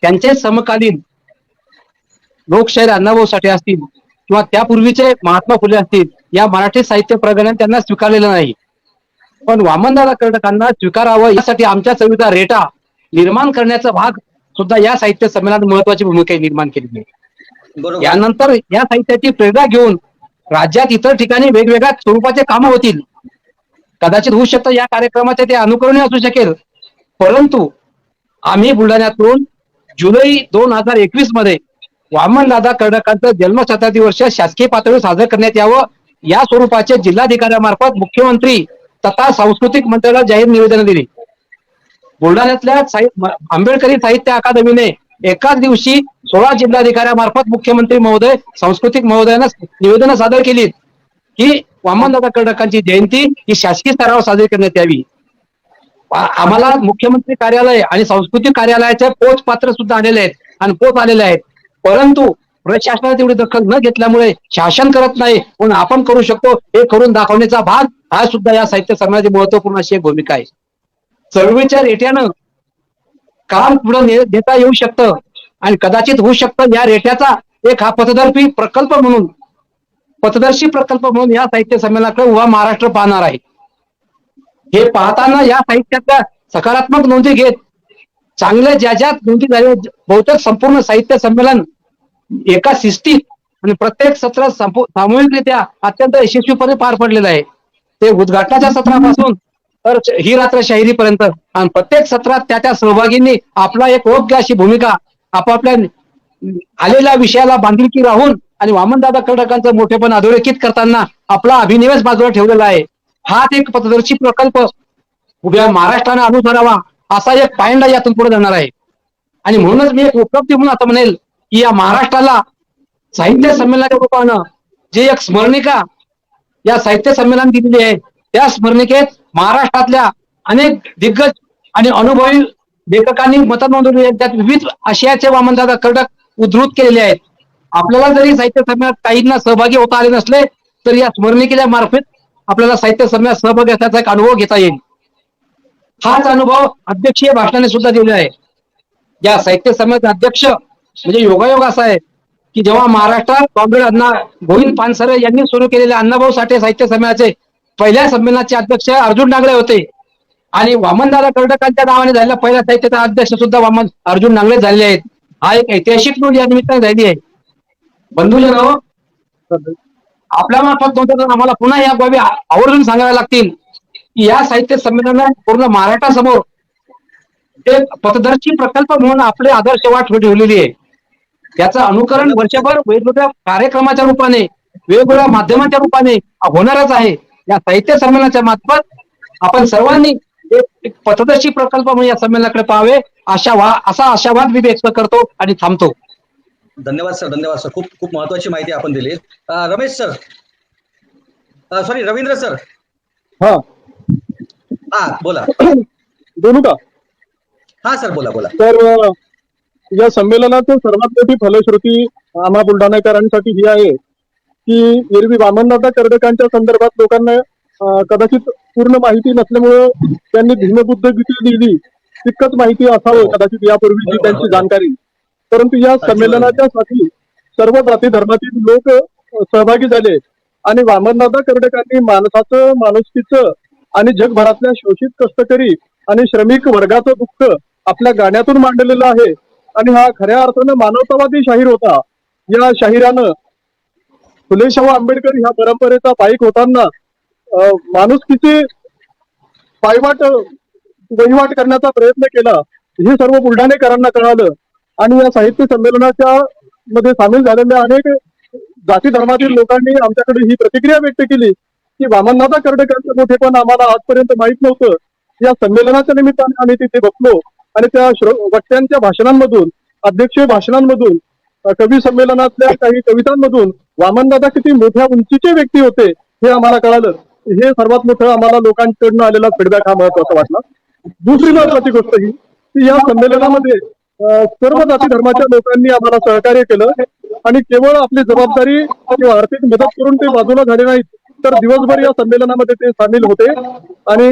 त्यांचे समकालीन लोकशाहीर अण्णाभाऊ साठे असतील किंवा त्यापूर्वीचे महात्मा फुले असतील, या मराठी साहित्य प्रगणाने त्यांना स्वीकारलेलं नाही. पण वामनदादा कर्डकांना स्वीकारावं यासाठी आमच्या चळवळीचा रेटा निर्माण करण्याचा भाग सुद्धा या साहित्य संमेलनात महत्वाची भूमिका निर्माण केली आहे. बरोबर. यानंतर या साहित्याची प्रेरणा घेऊन राज्यात इतर ठिकाणी वेगवेगळ्या स्वरूपाचे कामं होतील. कदाचित होऊ शकतं या कार्यक्रमाचे ते अनुकरणीय असू शकेल, परंतु आम्ही बुलढाण्यातून जुलै 2021 मध्ये वामनदादा कर्डकांचं जन्मशताब्दी वर्ष शासकीय पातळीवर साजरं करण्यात यावं या स्वरूपाचे जिल्हाधिकाऱ्यामार्फत मुख्यमंत्री तथा सांस्कृतिक मंत्र्याला जाहीर निवेदन दिली. बुलढाण्यातल्या आंबेडकरी साहित्य अकादमीने एकाच दिवशी 16 जिल्हाधिकाऱ्यामार्फत मुख्यमंत्री महोदय, सांस्कृतिक महोदयांना निवेदन सादर केली की वामनदादा कर्डकांची जयंती ही शासकीय स्तरावर साजरी करण्यात यावी. आम्हाला मुख्यमंत्री कार्यालय आणि सांस्कृतिक कार्यालयाचे पोच पात्र सुद्धा आलेले आहेत आणि पोच आलेले आहेत, परंतु प्रशासनाने तेवढी दखल न घेतल्यामुळे शासन करत नाही, पण आपण करू शकतो हे करून दाखवण्याचा भाग हा सुद्धा या साहित्य संमेलनाची महत्वपूर्ण अशी एक भूमिका आहे. चळवळीच्या रेट्यानं काम पुढे देता येऊ शकतं आणि कदाचित होऊ शकतं या रेट्याचा एक हा पथदर्शी प्रकल्प म्हणून या साहित्य संमेलनाकडे उभा महाराष्ट्र पाहणार आहे. हे पाहताना या साहित्याच्या सकारात्मक नोंदी घेत चांगल्या ज्या ज्या नोंदी झाल्या, बहुतेक संपूर्ण साहित्य संमेलन एका शिस्तीत आणि प्रत्येक सत्र सामूहिकरित्या अत्यंत यशस्वीपणे पार पडलेलं आहे. ते उद्घाटनाच्या सत्रापासून तर ही रात्र शाहिरीपर्यंत आणि प्रत्येक सत्रात त्या सहभागींनी आपला एक योग्य अशी भूमिका आपापल्या आलेल्या विषयाला बांधिलकी राहून आणि वामनदादा कर्डकांचं मोठेपण अधोरेखित करताना आपला अभिनिवेश बाजूला ठेवलेला आहे. हा एक पथदर्शी प्रकल्प उभ्या महाराष्ट्राने अनुसरावा असा एक पायंडा यातून पुढे जाणार आहे. आणि म्हणूनच मी एक उपलब्धी म्हणून असं म्हणेल की या महाराष्ट्राला साहित्य संमेलनाच्या रूपानं जे एक स्मरणिका या साहित्य संमेलन दिलेली आहे, त्या स्मरणिकेत महाराष्ट्रातल्या अनेक दिग्गज आणि अनुभवी लेखकांनी मत नोंदवली आहेत. त्यात विविध आशयाचे वामनदादा कर्डक उद्धृत केलेले आहेत. आपल्याला जरी साहित्य संमेलनात काहींना सहभागी होता आले नसले तरी या स्मरणिकेच्या मार्फत आपल्याला साहित्य संमेलनात सहभागी असण्याचा एक अनुभव घेता येईल. हाच अनुभव अध्यक्षीय भाषणाने सुद्धा दिलेला आहे. या साहित्य संमेलनाचे अध्यक्ष म्हणजे योगायोग असा आहे की जेव्हा महाराष्ट्रात कॉम्रेड गोविंद पानसरे यांनी सुरू केलेल्या अण्णाभाऊ साठे साहित्य संमेलनाचे पहिल्या संमेलनाचे अध्यक्ष अर्जुन नांगळे होते आणि वामनदादा कर्डकांच्या नावाने झालेल्या पहिल्या साहित्याचा अध्यक्ष सुद्धा अर्जुन नांगळे झालेले आहेत. हा एक ऐतिहासिक नोंद या निमित्ताने झाली आहे. बंधूजनो, आपल्या मार्फत आम्हाला पुन्हा या बाबी आवर्जून सांगाव्या लागतील की या साहित्य संमेलनाने पूर्ण महाराष्ट्रासमोर एक पथदर्शी प्रकल्प म्हणून आपले आदर्श वाट ठेवलेली आहे. त्याचं अनुकरण वर्षभर वेगवेगळ्या कार्यक्रमाच्या रूपाने, वेगवेगळ्या माध्यमांच्या रूपाने होणारच आहे. या साहित्य संमेलनाच्या मार्फत आपण सर्वांनी एक पथदर्शी प्रकल्प म्हणून या संमेलनाकडे पाहावे असा आशावाद मी व्यक्त करतो आणि थांबतो. धन्यवाद सर, धन्यवाद सर. खूप खूप महत्वाची माहिती आपण दिली. Ramesh sir, sorry Ravindra sir. हा बोला. बोलू का? हा सर, बोला बोला. तर या संमेलनाची सर्वात मोठी फलश्रुती आम्हा बुलढाणेकरांसाठी ही आहे की एरवी वामनदादा कर्डकांच्या संदर्भात लोकांना कदाचित पूर्ण माहिती नसल्यामुळे त्यांनी भीमबुद्ध गीते लिहिली, तितकंच माहिती असावं कदाचित यापूर्वीची त्यांची जाणकारी. परंतु या संमेलनाच्या साठी सर्व जाती धर्मातील लोक सहभागी झाले आणि वामनदादा कर्डकांनी माणसाचं, माणुसकीचं आणि जगभरातल्या शोषित कष्टकरी आणि श्रमिक वर्गाचं दुःख आपल्या गाण्यातून मांडलेलं आहे. आणि हा खऱ्या अर्थानं मानवतावादी शाहीर होता. या शाहिरानं फुले शाहू आंबेडकर ह्या परंपरेचा पाईक होताना माणुसकीची वहिवाट करण्याचा प्रयत्न केला. हे सर्व बुलढाणेकरांना कळालं आणि या साहित्य संमेलनाच्या मध्ये सामील झालेल्या अनेक जाती धर्मातील लोकांनी आमच्याकडे ही प्रतिक्रिया व्यक्त केली की वामनदादा कर्डकांचं मोठेपण आम्हाला आजपर्यंत माहीत नव्हतं. या संमेलनाच्या निमित्ताने आम्ही तिथे बसलो आणि त्या वक्त्यांच्या भाषणांमधून, अध्यक्षीय भाषणांमधून, कवी संमेलनातल्या काही कवितांमधून वामनदादा किती मोठ्या उंचीचे व्यक्ती होते हे आम्हाला कळालं. हे सर्वात मोठं आम्हाला लोकांकडनं आलेला फीडबॅक हा महत्वाचा वाटला. दुसरी महत्वाची गोष्ट ही की या संमेलनामध्ये सर्व जाती धर्माच्या लोकांनी आम्हाला सहकार्य केलं आणि केवळ आपली जबाबदारी किंवा आर्थिक मदत करून ते बाजूला झाले नाहीत, तर दिवसभर या संमेलनामध्ये ते सामील होते आणि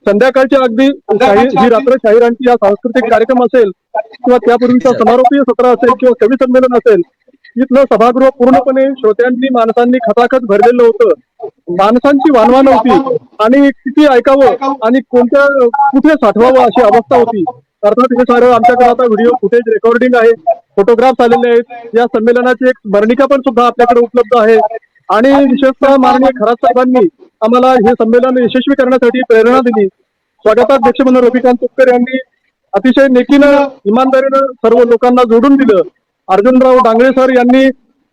संध्याकाळच्या अगदी ही रात्र शाहिरांची या सांस्कृतिक कार्यक्रम असेल किंवा त्यापूर्वीचा समारोपीय सत्र असेल किंवा कवी संमेलन असेल, इथलं सभागृह पूर्णपणे श्रोत्यांनी, माणसांनी खचाखच भरलेलं होतं. माणसांची वानवा नव्हती आणि किती ऐकावं आणि कुठे साठवावं अशी अवस्था होती. अर्थात हे सारं आमच्याकडे आता व्हिडिओ फुटेज रेकॉर्डिंग आहे, फोटोग्राफ्स आलेले आहेत. या संमेलनाची एक स्मरणिका पण सुद्धा आपल्याकडे उपलब्ध आहे आणि विशेषतः माननीय खरात साहेबांनी आम्हाला हे संमेलन यशस्वी करण्यासाठी प्रेरणा दिली. स्वागताध्यक्ष म्हणून रविकांत तुपकर यांनी अतिशय नेकीनं, इमानदारीनं सर्व लोकांना जोडून दिलं. अर्जुनराव डांगळे सर यांनी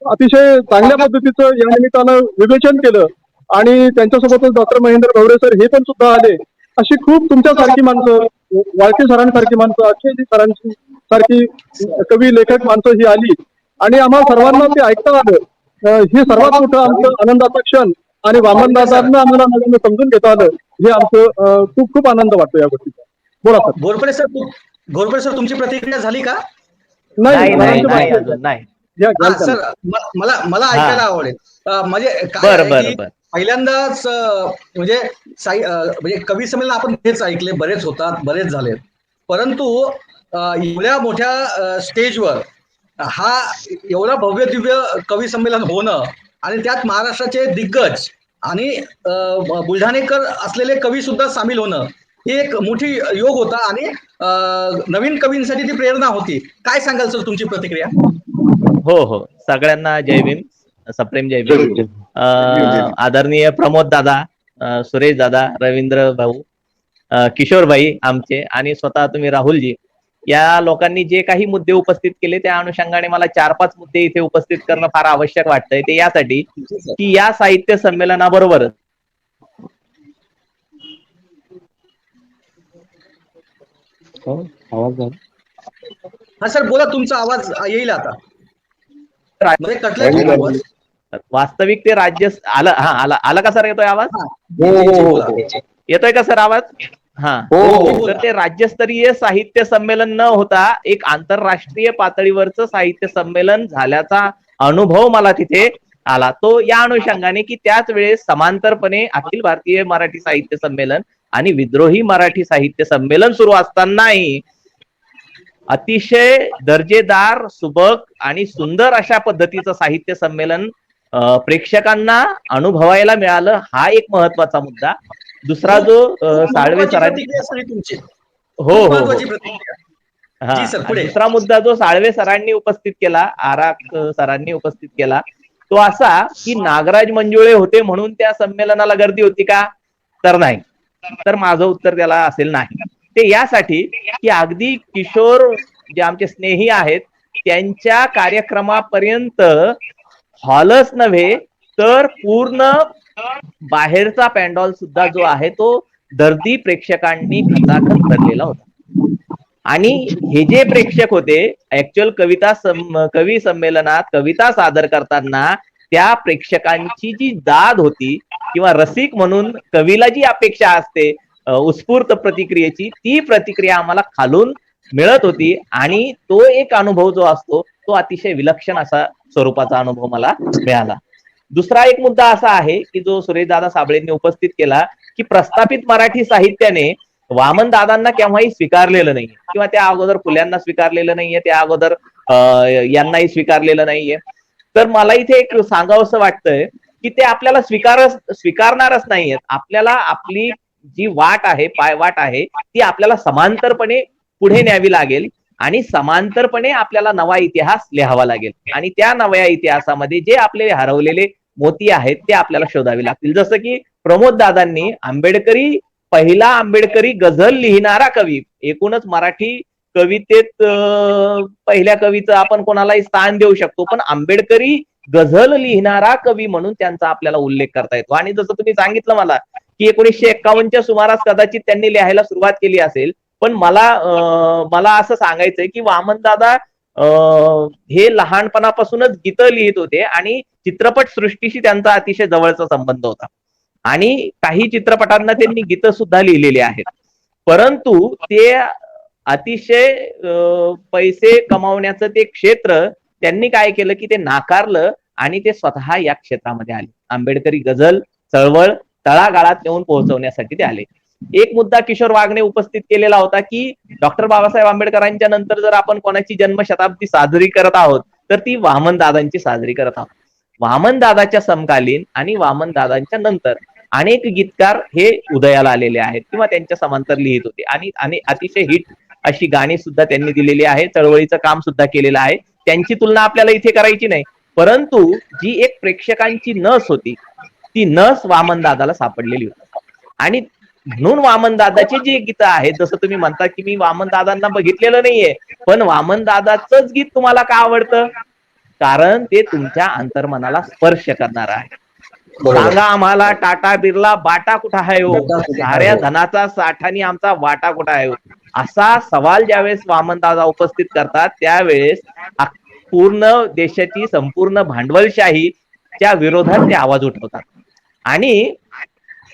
अतिशय चांगल्या पद्धतीचं या निमित्तानं विवेचन केलं आणि त्यांच्यासोबतच डॉक्टर महेंद्र भवरे सर हे पण सुद्धा आले. अशी खूप तुमच्यासारखी माणसं, वाळके सरांसारखी माणसं, अक्षयजी सरांची सारखी कवी लेखक माणसं ही आली आणि आम्हाला सर्वांना ते ऐकता आलं. हे सर्वात मोठं आमचं आनंदाचा क्षण आणि वामनदादांना आम्हाला नव्यानं समजून घेता आलं, हे आमचं खूप खूप आनंद वाटतो या गोष्टीचा. बोला सर. घोरपडे सर तुमची प्रतिक्रिया झाली का? नाही नाही नाही अजून नाही. सर मला ऐकायला आवडेल. म्हणजे काय पहिल्यांदाच म्हणजे कवी संमेलन आपण हेच ऐकले, बरेच होतात, बरेच झाले, परंतु एवढ्या मोठ्या स्टेजवर हा एवढा भव्य दिव्य कवी संमेलन होणं आणि त्यात महाराष्ट्राचे दिग्गज आणि बुलढाणेकर असलेले कवी सुद्धा सामील होणं ही एक मोठी योग होता आणि नवीन कवींसाठी ती प्रेरणा होती. काय सांगाल सर तुमची प्रतिक्रिया? हो, सगळ्यांना जय भीम, सप्रेम जय भीम. आदरणीय प्रमोद दादा, सुरेश दादा, रवींद्र भाऊ, किशोर भाई आमचे आणि स्वतः तुम्ही राहुलजी, या लोकांनी जे काही मुद्दे उपस्थित केले त्या अनुषंगाने मला 4-5 मुद्दे इथे उपस्थित करणं फार आवश्यक वाटतंय. ते यासाठी की या साहित्य संमेलनाबरोबरच हा सर बोला, तुमचा आवाज येईल आता. वास्तविक ते राज्य आला का सर? येतोय आवाज? येतोय का सर आवाज? तर ते राज्यस्तरीय साहित्य संमेलन न होता एक आंतरराष्ट्रीय पातळीवरचं साहित्य संमेलन झाल्याचा अनुभव मला तिथे आला. तो या अनुषंगाने की त्याच वेळेस समांतरपणे अखिल भारतीय मराठी साहित्य संमेलन आणि विद्रोही मराठी साहित्य संमेलन सुरू असतानाही अतिशय दर्जेदार, सुबक आणि सुंदर अशा पद्धतीचं साहित्य संमेलन प्रेक्षकांना अनुभवायला मिळालं, हा एक महत्वाचा मुद्दा. दुसरा जो साळवे सरांनी दुसरा मुद्दा जो साळवे सरांनी उपस्थित केला, आराख सरांनी उपस्थित केला, तो असा की नागराज मंजुळे होते म्हणून त्या संमेलनाला गर्दी होती का? तर नाही. तर माझं उत्तर त्याला असेल नाही. ते यासाठी की अगदी किशोर जे आमचे स्नेही आहेत त्यांच्या कार्यक्रमापर्यंत हॉलच नव्हे तर पूर्ण बाहेरचा पॅन्डॉल सुद्धा जो आहे तो दर्दी प्रेक्षकांनी खचाखच भरलेला होता. आणि हे जे प्रेक्षक होते ऍक्च्युअल कवी संमेलनात कविता सादर करताना त्या प्रेक्षकांची जी दाद होती किंवा रसिक म्हणून कवीला जी अपेक्षा असते उत्स्फूर्त प्रतिक्रियेची, ती प्रतिक्रिया आम्हाला खालून मिळत होती आणि तो एक अनुभव जो असतो तो अतिशय विलक्षण असा स्वरूपाचा अनुभव मला मिळाला. दुसरा एक मुद्दा असा आहे की जो सुरेशदादा साबळेंनी उपस्थित केला की प्रस्थापित मराठी साहित्याने वामन दादांना केव्हाही स्वीकारलेलं नाहीये किंवा त्या अगोदर फुल्यांना स्वीकारलेलं नाहीये, त्या अगोदर यांनाही स्वीकारलेलं नाहीये. तर मला इथे एक सांगावंसं वाटतंय की ते आपल्याला स्वीकारणारच नाहीयेत. आपल्याला आपली जी वाट आहे, पायवाट आहे, ती आपल्याला समांतरपणे पुढे न्यावी लागेल आणि समांतरपणे आपल्याला नवा इतिहास लिहावा लागेल आणि त्या नव्या इतिहासामध्ये जे आपले हरवलेले मोती आहेत ते आपल्याला शोधावे लागतील. जसं की प्रमोद दादांनी पहिला आंबेडकरी गझल लिहिणारा कवी, एकूणच मराठी कवितेत पहिल्या कवीचं आपण कोणालाही स्थान देऊ शकतो, पण आंबेडकरी गझल लिहिणारा कवी म्हणून त्यांचा आपल्याला उल्लेख करता येतो. आणि जसं तुम्ही सांगितलं मला की 1951च्या सुमारास कदाचित त्यांनी लिहायला सुरुवात केली असेल, पण मला असं सांगायचंय की वामनदादा हे लहानपणापासूनच गीतं लिहित होते आणि चित्रपट सृष्टीशी त्यांचा अतिशय जवळचा संबंध होता आणि काही चित्रपटांना त्यांनी गीतं सुद्धा लिहिलेली आहेत. परंतु ते अतिशय पैसे कमावण्याचं ते क्षेत्र त्यांनी काय केलं की ते नाकारलं आणि ते स्वतः या क्षेत्रामध्ये आले. आंबेडकरी गझल चळवळ तळागाळात नेऊन पोहोचवण्यासाठी ते आले. एक मुद्दा किशोर वाघने उपस्थित केलेला होता की डॉक्टर बाबासाहेब आंबेडकरांच्या नंतर जर आपण कोणाची जन्मशताब्दी साजरी करत आहोत तर ती वामनदादांची साजरी करत आहोत. वामनदादाच्या समकालीन आणि वामनदादांच्या नंतर अनेक गीतकार हे उदयाला आलेले आहेत किंवा त्यांच्या समांतर लिहित होते आणि अतिशय हिट अशी गाणी सुद्धा त्यांनी दिलेली आहे. चळवळीचं काम सुद्धा केलेलं आहे. त्यांची तुलना आपल्याला इथे करायची नाही, परंतु जी एक प्रेक्षकांची नस होती ती नस वामनदादाला सापडलेली होती. आणि म्हणून वामनदादाची जी गीतं आहेत, जसं तुम्ही म्हणता की मी वामनदादांना बघितलेलं नाहीये, पण वामनदादाचंच गीत तुम्हाला का आवडतं? कारण ते तुमच्या अंतर्मनाला स्पर्श करणार आहे. सांगा आम्हाला टाटा बिर्ला बाटा कुठं आहे हो, साऱ्या धनाचा साठानी आमचा वाटा कुठं आहे हो, असा सवाल ज्यावेळेस वामनदादा उपस्थित करतात त्यावेळेस पूर्ण देशाची संपूर्ण भांडवलशाहीच्या विरोधात ते आवाज उठवतात. आणि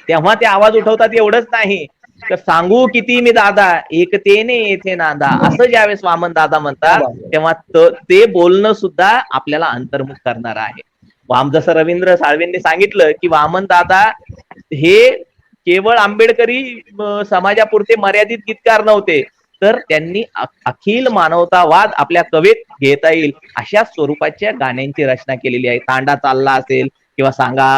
तेव्हा ते आवाज उठवतात एवढंच नाही तर सांगू किती मी दादा एकतेने येथे नादा, असं ज्यावेळेस वामनदादा म्हणतात तेव्हा ते बोलणं सुद्धा आपल्याला अंतर्मुख करणार आहे. जसं रवींद्र साळवेंनी सांगितलं की वामनदादा हे केवळ आंबेडकरी समाजापुरते मर्यादित गीतकार नव्हते, तर त्यांनी अखिल मानवतावाद आपल्या कवेत घेता येईल अशा स्वरूपाच्या गाण्यांची रचना केलेली आहे. तांडा चालला असेल किंवा सांगा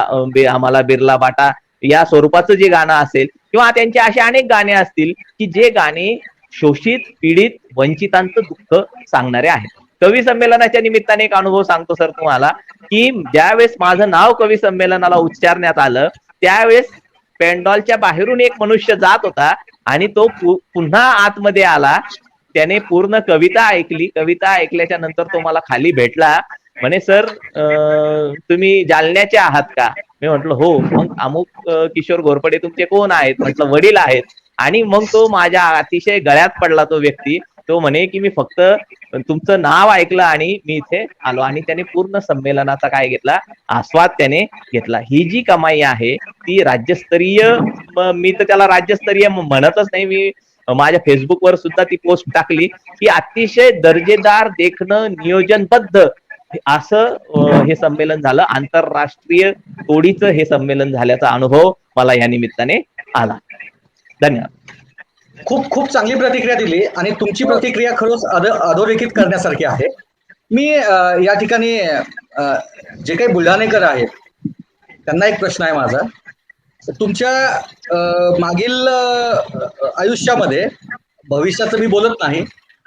आम्हाला बिर्ला बाटा या स्वरूपाचं जे गाणं असेल किंवा त्यांचे असे अनेक गाणे असतील की जे गाणे शोषित पीडित वंचितांचं दुःख सांगणारे आहेत. कवी संमेलनाच्या निमित्ताने एक अनुभव सांगतो सर तुम्हाला की ज्यावेळेस माझं नाव कवी संमेलनाला उच्चारण्यात आलं त्यावेळेस पेंडॉलच्या बाहेरून एक मनुष्य जात होता आणि तो पुन्हा आतमध्ये आला. त्याने पूर्ण कविता ऐकली. कविता ऐकल्याच्या नंतर तो मला खाली भेटला, म्हणे सर तुम्ही जालन्याचे आहात का? मी म्हंटल हो. मग अमुक किशोर घोरपडे तुमचे कोण आहेत? म्हटलं वडील आहेत. आणि मग तो माझ्या अतिशय गळ्यात पडला तो व्यक्ती. तो म्हणे की मी फक्त तुमचं नाव ऐकलं आणि मी इथे आलो. आणि त्याने पूर्ण संमेलनाचा काय घेतला आस्वाद त्याने घेतला. ही जी कमाई आहे ती राज्यस्तरीय, मी तर त्याला राज्यस्तरीय म्हणतच नाही, मी माझ्या फेसबुकवर सुद्धा ती पोस्ट टाकली की अतिशय दर्जेदार देखणं नियोजनबद्ध असं हे संमेलन झालं. आंतरराष्ट्रीय तोडीचं हे संमेलन झाल्याचा अनुभव मला या निमित्ताने आला. धन्यवाद. खूप खूप चांगली प्रतिक्रिया दिली आणि तुमची प्रतिक्रिया खरंच अधोरेखित करण्यासारखी आहे. मी या ठिकाणी जे काही बुलढाणेकर आहेत त्यांना एक प्रश्न आहे माझा. तुमच्या मागील आयुष्यामध्ये, भविष्याचं मी बोलत नाही,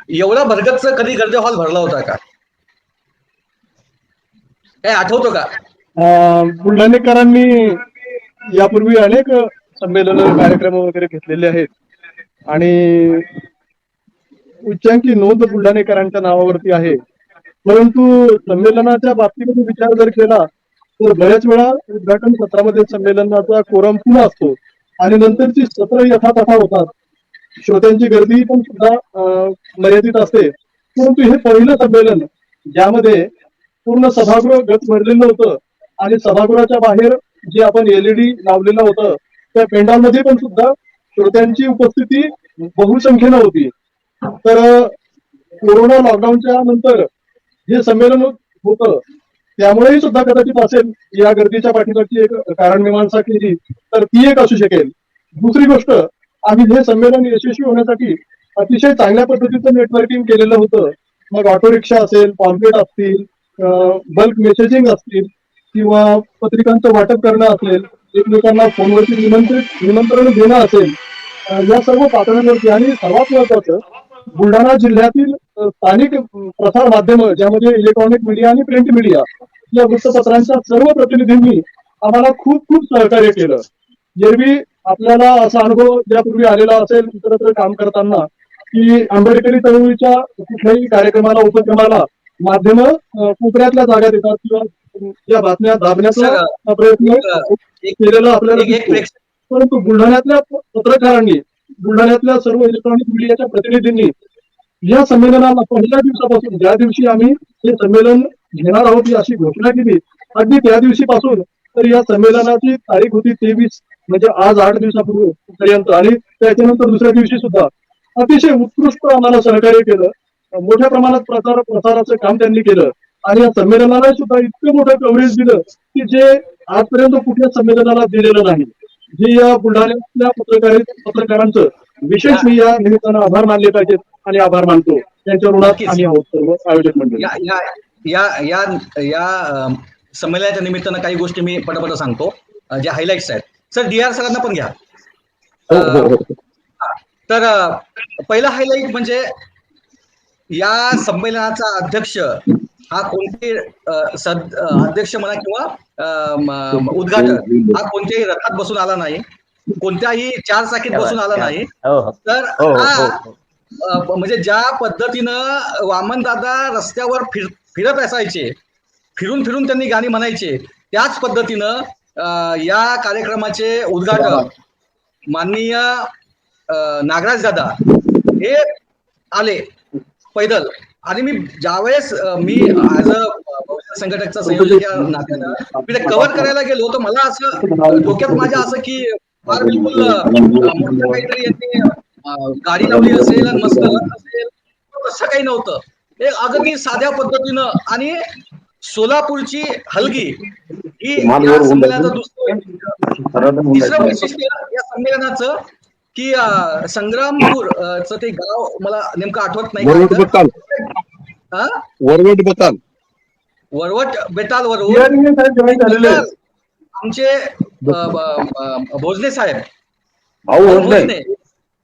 एवढा भरगच्च कधी गर्दे हॉल भरला होता का? काय आठवतो का? बुलढाणेकरांनी यापूर्वी अनेक संमेलन कार्यक्रम वगैरे घेतलेले आहेत आणि उच्चांकी नोंद बुलढाणेकरांच्या नावावरती आहे. परंतु संमेलनाच्या बाबतीमध्ये विचार जर केला तर बऱ्याच वेळा उद्घाटन सत्रामध्ये संमेलनाचा कोरम पूर्ण असतो आणि नंतरची सत्र यथातथा होतात. श्रोत्यांची गर्दी पण सुद्धा मर्यादित असते. परंतु हे पहिलं संमेलन ज्यामध्ये पूर्ण सभागृह गच भरलेलं होतं आणि सभागृहाच्या बाहेर जे आपण LED लावलेलं होतं त्या पेंडॉलमध्ये पण सुद्धा श्रोत्यांची उपस्थिती बहुसंख्येनं होती. तर कोरोना लॉकडाऊनच्या नंतर हे संमेलन होतं त्यामुळेही सुद्धा कदाचित असेल या गर्दीच्या पाठीमागची एक कारण मीमांसा केली तर ती एक असू शकेल. दुसरी गोष्ट, आम्ही हे संमेलन यशस्वी होण्यासाठी अतिशय चांगल्या पद्धतीचं नेटवर्किंग केलेलं होतं. मग ऑटो रिक्षा असेल, पॉम्पलेट असतील, बल्क मेसेजिंग असतील किंवा पत्रिकांचं वाटप करणं असेल, एकमेकांना फोनवरती निमंत्रण देणं असेल, या सर्व पातळ्यांवरती. आणि सर्वात महत्वाचं, बुलढाणा जिल्ह्यातील स्थानिक प्रसार माध्यमं ज्यामध्ये इलेक्ट्रॉनिक मीडिया आणि प्रिंट मीडिया या वृत्तपत्रांच्या सर्व प्रतिनिधींनी आम्हाला खूप खूप सहकार्य केलं. एरवी आपल्याला असा अनुभव यापूर्वी आलेला असेल इतरत्र काम करताना की आंबेडकरी चळवळीच्या कुठल्याही कार्यक्रमाला उपक्रमाला माध्यम कोपऱ्यातल्या जागा देतात किंवा या बातम्या दाबण्याचा प्रयत्न केलेला आपल्याला दिसतो. परंतु बुलढाण्यातल्या पत्रकारांनी, बुलढाण्यातल्या सर्व इलेक्ट्रॉनिक मीडियाच्या प्रतिनिधींनी या संमेलनाला पहिल्या दिवसापासून, ज्या दिवशी आम्ही हे संमेलन घेणार आहोत ही अशी घोषणा केली, अगदी त्या दिवशीपासून तर या संमेलनाची तारीख होती 23, म्हणजे आज 8 दिवसापूर्वीपर्यंत, आणि त्याच्यानंतर दुसऱ्या दिवशी सुद्धा अतिशय उत्कृष्ट आम्हाला सहकार्य केलं. मोठ्या प्रमाणात प्रसाराचं काम त्यांनी केलं आणि या संमेलनाला सुद्धा इतकं मोठं कव्हरेज दिलं की जे आजपर्यंत कुठल्या संमेलनाला दिलेलं नाही. जे या बुलढाण्यातल्या पत्रकारांचं विशेष मी या निमित्तानं आभार मानले पाहिजेत आणि आभार मानतो. त्यांच्या ऋणात आम्ही आहोत सर्व आयोजक मंडळी. या या या संमेलनाच्या निमित्तानं काही गोष्टी मी पटापट सांगतो, ज्या हायलाइट्स आहेत. सर, DR सरांना पण घ्या. तर पहिला हायलाइट म्हणजे या संमेलनाचा अध्यक्ष हा कोणते अध्यक्ष म्हणा किंवा उद्घाटक हा कोणत्याही रथात बसून आला नाही, कोणत्याही 4 चाकीत बसून आला नाही. तर हा म्हणजे ज्या पद्धतीनं वामनदादा रस्त्यावर फिरत असायचे, फिरून फिरून त्यांनी गाणी म्हणायचे, त्याच पद्धतीनं या कार्यक्रमाचे उद्घाटक माननीय नागराज दादा हे आले पैदल. आणि मी ज्यावेळेस मी ऍज अ संघटकचा संयोजक या नात्यानं मी ते कव्हर करायला गेलो, तर मला असं डोक्यात माझ्या असं की फार बिलकुल काहीतरी यांनी गाडी लावली असेल आणि मस्त असेल, तसं काही नव्हतं. हे अगदी साध्या पद्धतीनं. आणि सोलापूरची हलगी ही या संमेलनाचं तिसरं वैशिष्ट्य या संमेलनाचं की संग्रामपूरचं ते गाव मला नेमकं आठवत नाही, वरवट बेतालवरून आमचे भोजने साहेब भोजने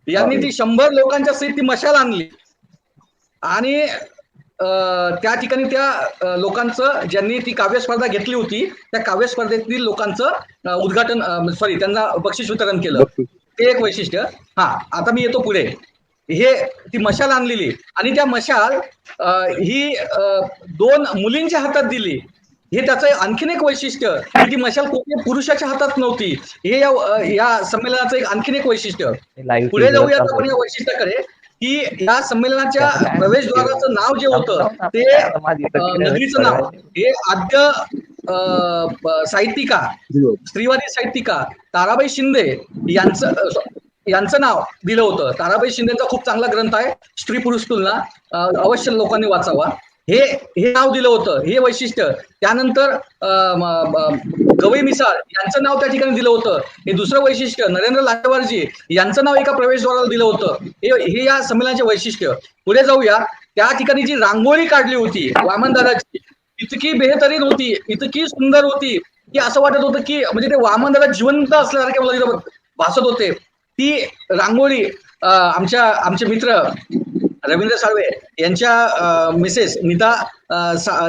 यांनी ती 100 लोकांच्या सहित ती मशाल आणली. आणि त्या ठिकाणी त्या लोकांचं, ज्यांनी ती काव्य स्पर्धा घेतली होती, त्या काव्य स्पर्धेतील लोकांचं उद्घाटन, त्यांना बक्षीस वितरण केलं. ते एक वैशिष्ट्य. आता मी येतो पुढे. हे ती मशाल आणलेली आणि त्या मशाल ही 2 मुलींच्या हातात दिली. हे त्याचं आणखीन एक वैशिष्ट्य की ती मशाल कोणत्या पुरुषाच्या हातात नव्हती. हे या संमेलनाचं एक आणखीन एक वैशिष्ट्य. पुढे जाऊयात आपण या वैशिष्ट्याकडे की या संमेलनाच्या प्रवेशद्वाराचं नाव जे होतं ते नगरीचं नाव हे आद्य साहित्यिका, स्त्रीवादी साहित्यिका ताराबाई शिंदे यांचं नाव दिलं होतं. ताराबाई शिंदेचा खूप चांगला ग्रंथ आहे स्त्री पुरुष तुलना, अवश्य लोकांनी वाचावा. हे नाव दिलं होतं, हे वैशिष्ट्य. त्यानंतर गवई मिसाळ यांचं नाव त्या ठिकाणी दिलं होतं, हे दुसरं वैशिष्ट्य. नरेंद्र लाटेवारजी यांचं नाव एका प्रवेशद्वाराला दिलं होतं, हे या संमेलनाचे वैशिष्ट्य. पुढे जाऊया. त्या ठिकाणी जी रांगोळी काढली होती वामनदादाची, इतकी बेहतरीन होती, इतकी सुंदर होती की असं वाटत होतं की म्हणजे ते वामनदादा जिवंत असल्यासारखे मला तिथं भासत होते. ती रांगोळी आमचे मित्र रवींद्र साळवे यांच्या मिसेस नीता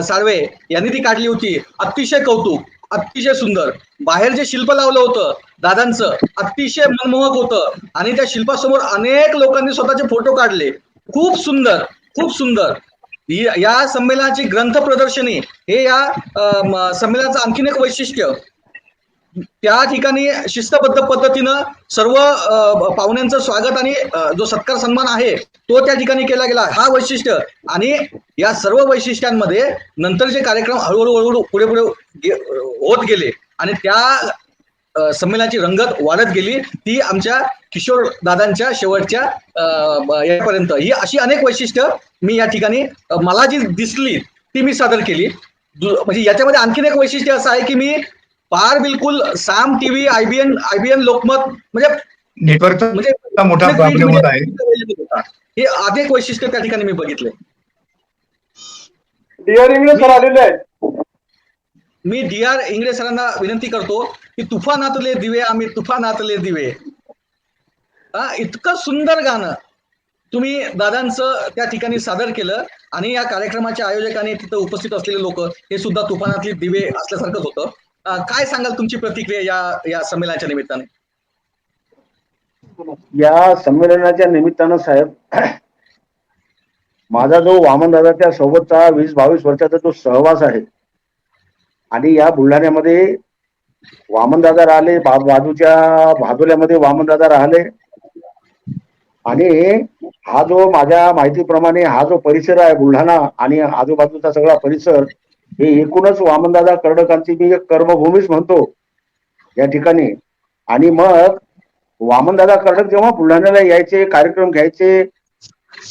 साळवे यांनी ती काढली होती. अतिशय कौतुक, अतिशय सुंदर. बाहेर जे शिल्प लावलं होतं दादांचं अतिशय मनमोहक होतं आणि त्या शिल्पासमोर अनेक लोकांनी स्वतःचे फोटो काढले. खूप सुंदर, खूप सुंदर. या संमेलनाची ग्रंथ प्रदर्शनी हे या संमेलनाचं आणखीन एक वैशिष्ट्य. त्या ठिकाणी शिस्तबद्ध पद्धतीनं सर्व पाहुण्यांचं स्वागत आणि जो सत्कार सन्मान आहे तो त्या ठिकाणी केला गेला, हा वैशिष्ट्य. आणि या सर्व वैशिष्ट्यांमध्ये नंतर जे कार्यक्रम हळूहळू पुढे होत गेले आणि त्या संमेलनाची रंगत वाढत गेली, ती आमच्या किशोर दादांच्या शेवटच्या यापर्यंत. ही अशी अनेक वैशिष्ट्य मी या ठिकाणी मला जी दिसली ती मी सादर केली. म्हणजे याच्यामध्ये आणखीन एक वैशिष्ट्य असं आहे की मी फार बिलकुल साम टीव्ही, आयबीएन लोकमत म्हणजे नेटवर्कचा म्हणजे मोठा प्रॉब्लेम होत आहे. हे अनेक वैशिष्ट्य त्या ठिकाणी मी बघितले. DR इंग्रज सर आलेले आहेत. मी DR इंग्रज सरांना विनंती करतो की तुफानातले दिवे आम्ही तुफानातले दिवे. इतकं सुंदर गाणं तुम्ही दादांचं त्या ठिकाणी सादर केलं आणि या कार्यक्रमाच्या आयोजकांनी तिथं उपस्थित असलेले लोक हे सुद्धा तुफानातले दिवे असल्यासारखंच होतं. काय सांगाल तुमची प्रतिक्रिया या संमेलनाच्या निमित्ताने? या संमेलनाच्या निमित्तानं साहेब माझा जो वामनदादाच्या सोबतचा 20-22 वर्षाचा जो सहवास आहे आणि या बुलढाण्यामध्ये वामनदादा राहिले, बाजूच्या भादोल्यामध्ये वामनदादा राहिले आणि हा जो माझ्या माहितीप्रमाणे हा जो परिसर आहे बुलढाणा आणि आजूबाजूचा सगळा परिसर हे एकूणच वामनदादा कर्डकांची मी एक कर्मभूमीच म्हणतो या ठिकाणी. आणि मग वामनदादा कर्डक जेव्हा बुलढाण्याला यायचे, कार्यक्रम घ्यायचे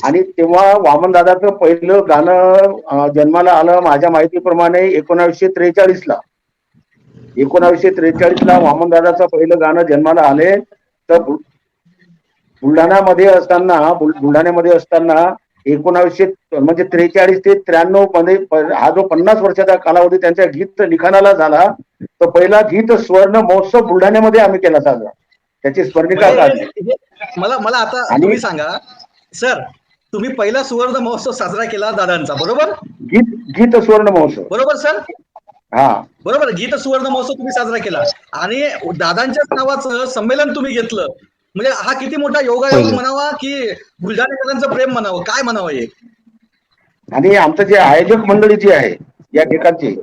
आणि तेव्हा वामनदादाचं पहिलं गाणं जन्माला आलं माझ्या माहितीप्रमाणे 1943 ला. 1943 ला वामनदादाचं पहिलं गाणं जन्माला आले. तर बुलढाण्यामध्ये असताना 1943 ते 93 मध्ये हा जो 50 वर्षाचा कालावधी त्यांच्या गीत लिखाणाला झाला, तर पहिला गीत स्वर्ण महोत्सव बुलढाण्यामध्ये आम्ही केला साजरा. त्याची स्मरणिका काढली. मला आता तुम्ही सांगा सर, तुम्ही पहिला सुवर्ण महोत्सव साजरा केला दादांचा, बरोबर? गीत सुवर्ण महोत्सव, बरोबर सर? हा बरोबर, गीत सुवर्ण महोत्सव तुम्ही साजरा केला आणि दादांच्याच नावाचं संमेलन तुम्ही घेतलं. म्हणजे हा किती मोठा योगायोग म्हणावा की बुलढाणेकरांचं प्रेम म्हणावं, काय म्हणावं हे? आणि आमचं जे आयोजक मंडळी जी आहे या ठिकाणची,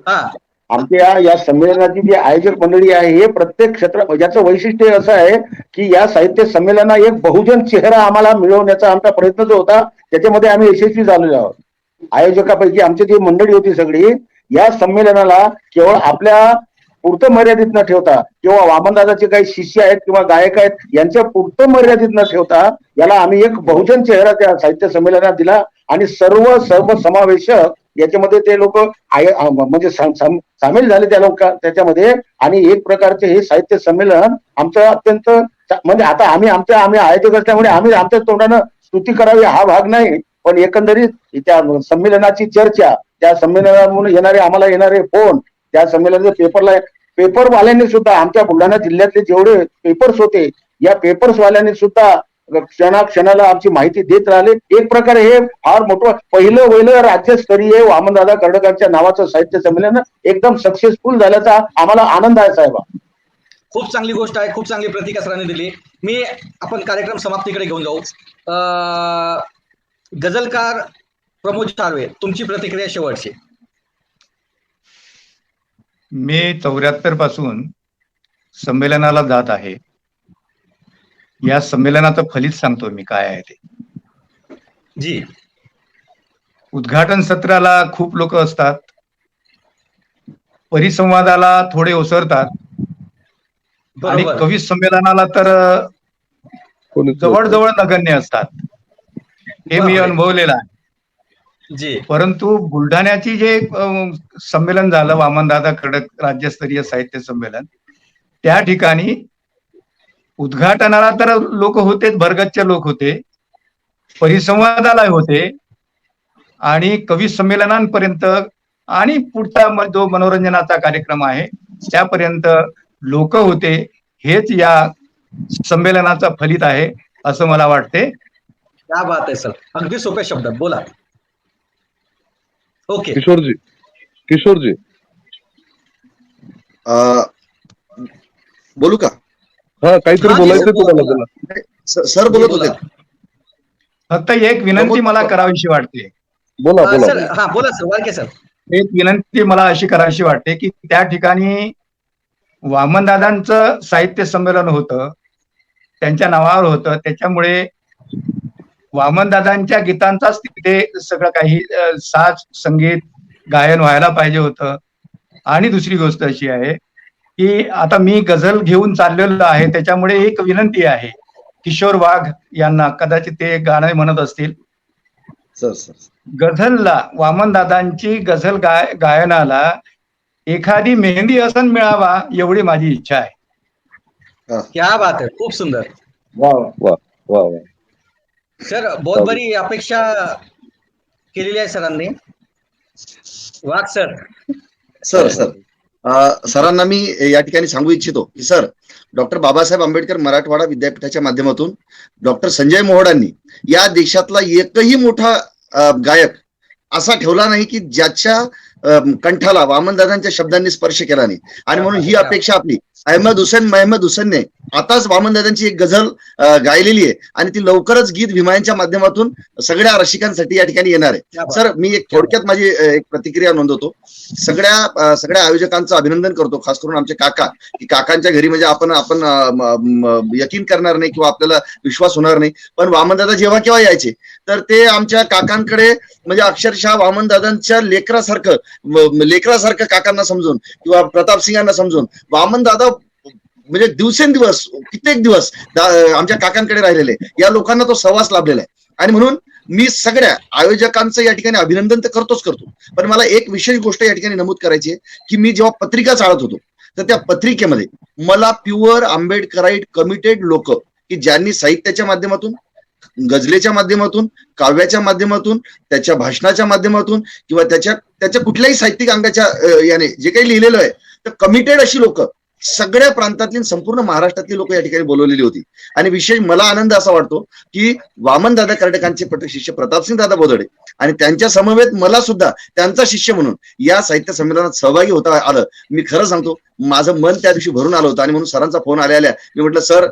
आमच्या या संमेलनाची जी आयोजक मंडळी आहे हे प्रत्येक क्षेत्र, याचं वैशिष्ट्य असं आहे की या साहित्य संमेलना एक बहुजन चेहरा आम्हाला मिळवण्याचा आमचा प्रयत्न जो होता त्याच्यामध्ये आम्ही यशस्वी झालेलो आहोत. आयोजकापैकी आमची जी मंडळी होती सगळी या संमेलनाला केवळ आपल्या पुरतं मर्यादित न ठेवता किंवा वामनदादाचे काही शिष्य आहेत किंवा गायक आहेत यांच्या पुरतं मर्यादित न ठेवता याला आम्ही एक बहुजन चेहरा त्या साहित्य संमेलनात दिला आणि सर्व समावेशक याच्यामध्ये ते लोक म्हणजे सामील झाले त्या लोक त्याच्यामध्ये. आणि एक प्रकारचे हे साहित्य संमेलन आमचं अत्यंत म्हणजे आता आम्ही आयोजक असल्यामुळे आम्ही आमच्या तोंडानं स्तुती करावी हा भाग नाही, पण एकंदरीत त्या संमेलनाची चर्चा, त्या संमेलनामधून आम्हाला येणारे फोन, त्या संमेलनाच्या पेपरवाल्यांनी सुद्धा आमच्या बुलढाणा जिल्ह्यातले जेवढे पेपर्स होते या पेपर्सवाल्यांनी सुद्धा क्षणाला आमची माहिती देत राहिले. एक प्रकारे हे फार मोठं पहिलं राज्यस्तरीय वामनदादा कर्डकांच्या नावाचं साहित्य संमेलन एकदम सक्सेसफुल झाल्याचा आम्हाला आनंद आहे साहेब. खूप चांगली गोष्ट आहे, खूप चांगली प्रतिक्रिया सरांनी दिली. आपण कार्यक्रम समाप्तीकडे घेऊन जाऊ. गझलकार प्रमोद साळवे, तुमची प्रतिक्रिया शेवटची. मी 74 पासून संमेलनाला जात आहे. या संमेलनाचं फलित सांगतो मी काय आहे ते. जी, उद्घाटन सत्राला खूप लोक असतात, परिसंवादाला थोडे ओसरतात आणि कवी संमेलनाला तर जवळजवळ नगण्य असतात. हे मी अनुभवलेलं आहे. जी, परंतु बुलढाण्याची जे संमेलन झालं वामनदादा कर्डक राज्यस्तरीय साहित्य संमेलन, त्या ठिकाणी उद्घाटनाला तर लोक होतेच, भरगच्च लोक होते, परिसंवादाला होते आणि कवी संमेलनांपर्यंत आणि पुढचा जो मनोरंजनाचा कार्यक्रम आहे त्यापर्यंत लोक होते. हेच या संमेलनाचा फलित आहे असं मला वाटते. क्या बात आहे सर, अगदी सोप्या शब्दात बोला. ओके, किशोरजी बोलू का? हा, काहीतरी बोलायचं तुम्हाला, बोला. सर बोलत होते. फक्त एक विनंती मला करावीशी वाटते. बोला सर. हा, बोला सर, वारके सर. एक विनंती मला अशी करावीशी वाटते की त्या ठिकाणी वामनदादांचं साहित्य संमेलन होतं, त्यांच्या नावावर होतं, त्याच्यामुळे वामनदादांच्या गीतांचाच तिथे सगळं काही साज संगीत गायन व्हायला पाहिजे होतं. आणि दुसरी गोष्ट अशी आहे की आता मी गझल घेऊन चाललेलो आहे, त्याच्यामुळे एक विनंती आहे किशोर वाघ यांना, कदाचित ते गाणं म्हणत असतील. गझलला, वामनदादांची गझल गायनाला एखादी मेहंदी हसन मिळावा एवढी माझी इच्छा आहे. क्या बात आहे, खूप सुंदर. वा वा वा वा. सर, बहुत बरी अपेक्षा केलेली आहे सरांनी. वाघ सर. सरांना मी या ठिकाणी सांगू इच्छितो की सर, डॉक्टर बाबासाहेब आंबेडकर मराठवाडा विद्यापीठाच्या माध्यमातून डॉक्टर संजय मोहोडांनी या देशातला एकही मोठा गायक असा ठेवला नाही की ज्याच्या कंठाला वामनदादांच्या शब्दांनी स्पर्श केला नाही. आणि म्हणून ही अपेक्षा आपली महमद हुसेनने आताच वामनदादांची एक गझल गायलेली आहे आणि ती लवकरच गीत भीमायांच्या माध्यमातून सगळ्या रसिकांसाठी या ठिकाणी येणार आहे. सर, मी एक थोडक्यात माझी एक प्रतिक्रिया नोंदवतो. सगळ्या आयोजकांचं अभिनंदन करतो, खास करून आमचे काका, की काकांच्या घरी म्हणजे आपण यकीन करणार नाही किंवा आपल्याला विश्वास होणार नाही, पण वामनदादा जेव्हा केव्हा यायचे तर ते आमच्या काकांकडे म्हणजे अक्षरशः वामनदादांच्या लेकरासारखं काकांना समजून किंवा प्रतापसिंगांना समजून वामनदादा म्हणजे दिवसेंदिवस कित्येक दिवस आमच्या काकांकडे राहिलेले, या लोकांना तो सहवास लाभलेला आहे. आणि म्हणून मी सगळ्या आयोजकांचं या ठिकाणी अभिनंदन तर करतो, पण मला एक विशेष गोष्ट या ठिकाणी नमूद करायची आहे की मी जेव्हा पत्रिका चाळत होतो तर त्या पत्रिकेमध्ये मला प्युअर आंबेडकराईट कमिटेड लोक की ज्यांनी साहित्याच्या माध्यमातून, गझलेच्या माध्यमातून, काव्याच्या माध्यमातून, त्याच्या भाषणाच्या माध्यमातून किंवा त्याच्या कुठल्याही साहित्यिक अंगाच्या याने जे काही लिहिलेलं आहे, तर कमिटेड अशी लोक सगळ्या प्रांतातली, संपूर्ण महाराष्ट्रातली लोक या ठिकाणी बोलवलेली होती. आणि विशेष मला आनंद असा वाटतो की वामनदादा कर्डकांचे शिष्य प्रतापसिंग दादा बोदडे आणि त्यांच्या समवेत मला सुद्धा त्यांचा शिष्य म्हणून या साहित्य संमेलनात सहभागी होता आलं. मी खरं सांगतो, माझं मन त्या दिवशी भरून आलं होतं आणि म्हणून सरांचा फोन आल्या मी म्हटलं, सर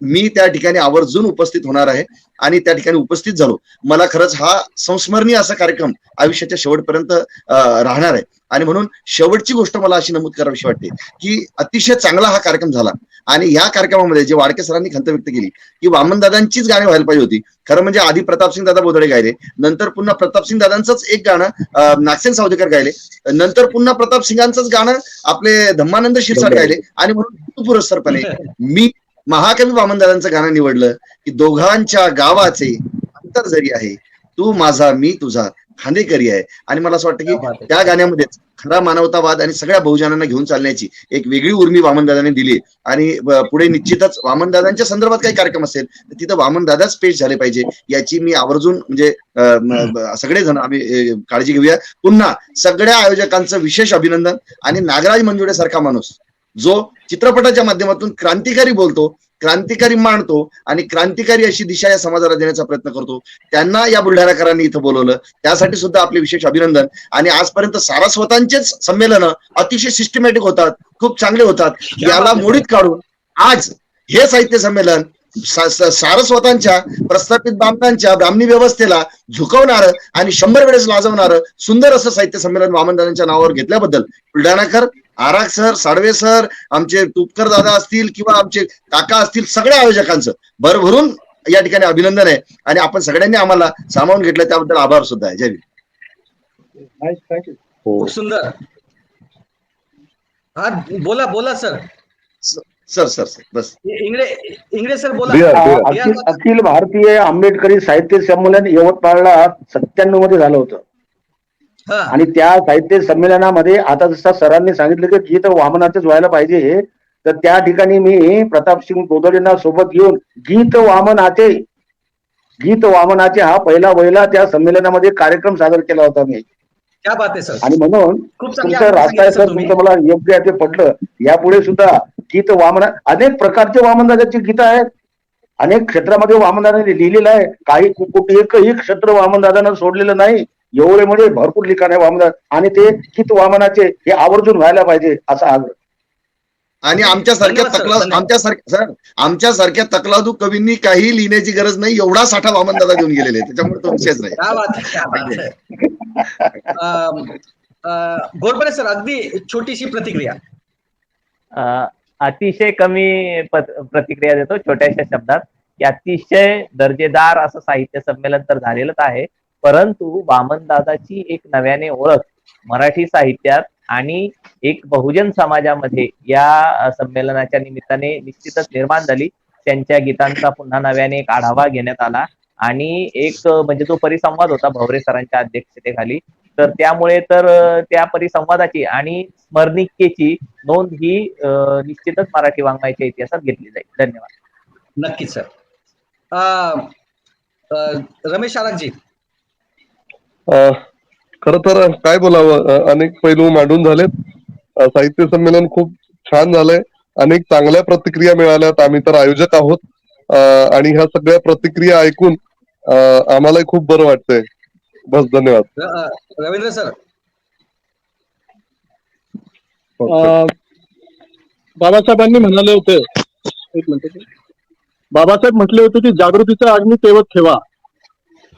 मी त्या ठिकाणी आवर्जून उपस्थित होणार आहे आणि त्या ठिकाणी उपस्थित झालो. मला खरंच हा संस्मरणीय असा कार्यक्रम आयुष्याच्या शेवटपर्यंत राहणार आहे. आणि म्हणून शेवटची गोष्ट मला अशी नमूद करावीशी वाटते की अतिशय चांगला हा कार्यक्रम झाला आणि या कार्यक्रमामध्ये जे वाडके सरांनी खंत व्यक्त केली की वामनदादांचीच गाणी व्हायला पाहिजे होती. खरं म्हणजे आधी प्रतापसिंग दादा बोदडे गायले, नंतर पुन्हा प्रतापसिंग दादांचंच एक गाणं नागसेन सावदेकर गायले, नंतर पुन्हा प्रतापसिंगांचंच गाणं आपले धम्मानंद शिरसाट गायले आणि म्हणून पुरस्सरपणे मी महाकवी वामनदादांचं गाणं निवडलं की दोघांच्या गावाचे अंतर जरी आहे, तू माझा मी तुझा खांदेकरी आहे. आणि मला असं वाटतं की त्या गाण्यामध्येच खरा मानवतावाद आणि सगळ्या बहुजनांना घेऊन चालण्याची एक वेगळी उर्मी वामनदादांनी दिली. आणि पुढे निश्चितच वामनदादांच्या संदर्भात काही कार्यक्रम असेल तर तिथं वामनदादाच पेश झाले पाहिजे याची मी आवर्जून म्हणजे सगळेजण आम्ही काळजी घेऊया. पुन्हा सगळ्या आयोजकांचं विशेष अभिनंदन. आणि नागराज मंजुळे सारखा माणूस जो चित्रपटाच्या माध्यमातून क्रांतिकारी बोलतो, क्रांतिकारी मांडतो आणि क्रांतिकारी अशी दिशा या समाजाला देण्याचा प्रयत्न करतो, त्यांना या बुलढाणाकरांनी इथं बोलवलं, त्यासाठी सुद्धा आपले विशेष अभिनंदन. आणि आजपर्यंत सारस्वतांचेच संमेलन अतिशय सिस्टमॅटिक होतात, खूप चांगले होतात. याला मोडीत काढून आज हे साहित्य संमेलन सारस्वतांच्या प्रस्थापित ब्राह्मणी व्यवस्थेला झुकवणारं आणि 100 वेळेस लाजवणारं सुंदर असं साहित्य संमेलन वामनदादांच्या नावावर घेतल्याबद्दल बुलढाणाकर, आराख सर, साळवे सर, आमचे तुपकर दादा असतील किंवा आमचे काका असतील, सगळ्या आयोजकांचं भरभरून या ठिकाणी अभिनंदन आहे. आणि आपण सगळ्यांनी आम्हाला सामावून घेतलं त्याबद्दल आभार सुद्धा आहे. जय भीम. खूप सुंदर. हा बोला सर. सर बस इंगळे सर बोला. अखिल भारतीय आंबेडकरी साहित्य संमेलन यवतमाळला 97 मध्ये झालं होतं. आणि त्या साहित्य संमेलनामध्ये आता जसं सरांनी सांगितलं की गीत वामनाचेच व्हायला पाहिजे, तर त्या ठिकाणी मी प्रतापसिंग बोदडेंना सोबत घेऊन गीत वामनाचे हा पहिला त्या संमेलनामध्ये कार्यक्रम सादर केला होता मी. क्या बात आहे सर. आणि म्हणून तुमचं रास्ता सर, तुमचं मला योग्य आहे ते पटलं. यापुढे सुद्धा गीत वामना, अनेक प्रकारचे वामनदादाची गीतं आहेत, अनेक क्षेत्रामध्ये वामनदादाने लिहिलेलं आहे. काही कुठे एकही क्षेत्र वामनदादानं सोडलेलं नाही. एवढे म्हणजे भरपूर लिखाण आहे वामनदादा, आणि ते गीत वामनाचे हे आवर्जून व्हायला पाहिजे असा आग्रह. आणि आमच्यासारख्या तकलादू कवींनी काही लिहिण्याची गरज नाही, एवढा साठा वामनदादा देऊन गेलेले, त्याच्यामुळे तो विषयच नाही. घोरपडे सर, अगदी छोटीशी प्रतिक्रिया. अतिशय कमी प्रतिक्रिया देतो छोट्याशा शब्दात की अतिशय दर्जेदार असं साहित्य संमेलन तर झालेलंच आहे, परंतु वामनदादाची एक नव्याने ओळख मराठी साहित्यात आणि एक बहुजन समाजामध्ये या संमेलनाच्या निमित्ताने निश्चितच निर्माण झाली. त्यांच्या गीतांचा पुन्हा नव्याने एक आढावा घेण्यात आला आणि एक म्हणजे जो परिसंवाद होता भवरे सरांच्या अध्यक्षतेखाली, तर त्यामुळे तर त्या परिसंवादाची आणि स्मरणिकेची नोंद ही निश्चितच मराठी वाङ्मयाच्या इतिहासात घेतली जाईल. धन्यवाद. नक्कीच सर. रमेश आराखजी. खर तर काय बोलावं, अनेक पैलू मांडून झालेत. साहित्य संमेलन खूप छान झालंय, अनेक चांगल्या प्रतिक्रिया मिळाल्यात. आम्ही तर आयोजक आहोत आणि ह्या सगळ्या प्रतिक्रिया ऐकून आम्हालाही खूप बरं वाटतंय. बस, धन्यवाद. रवींद्र सर. बाबासाहेबांनी म्हणाले होते एक मिनिट. बाबासाहेब म्हटले होते की जागृतीचा अग्नी तेवत ठेवा.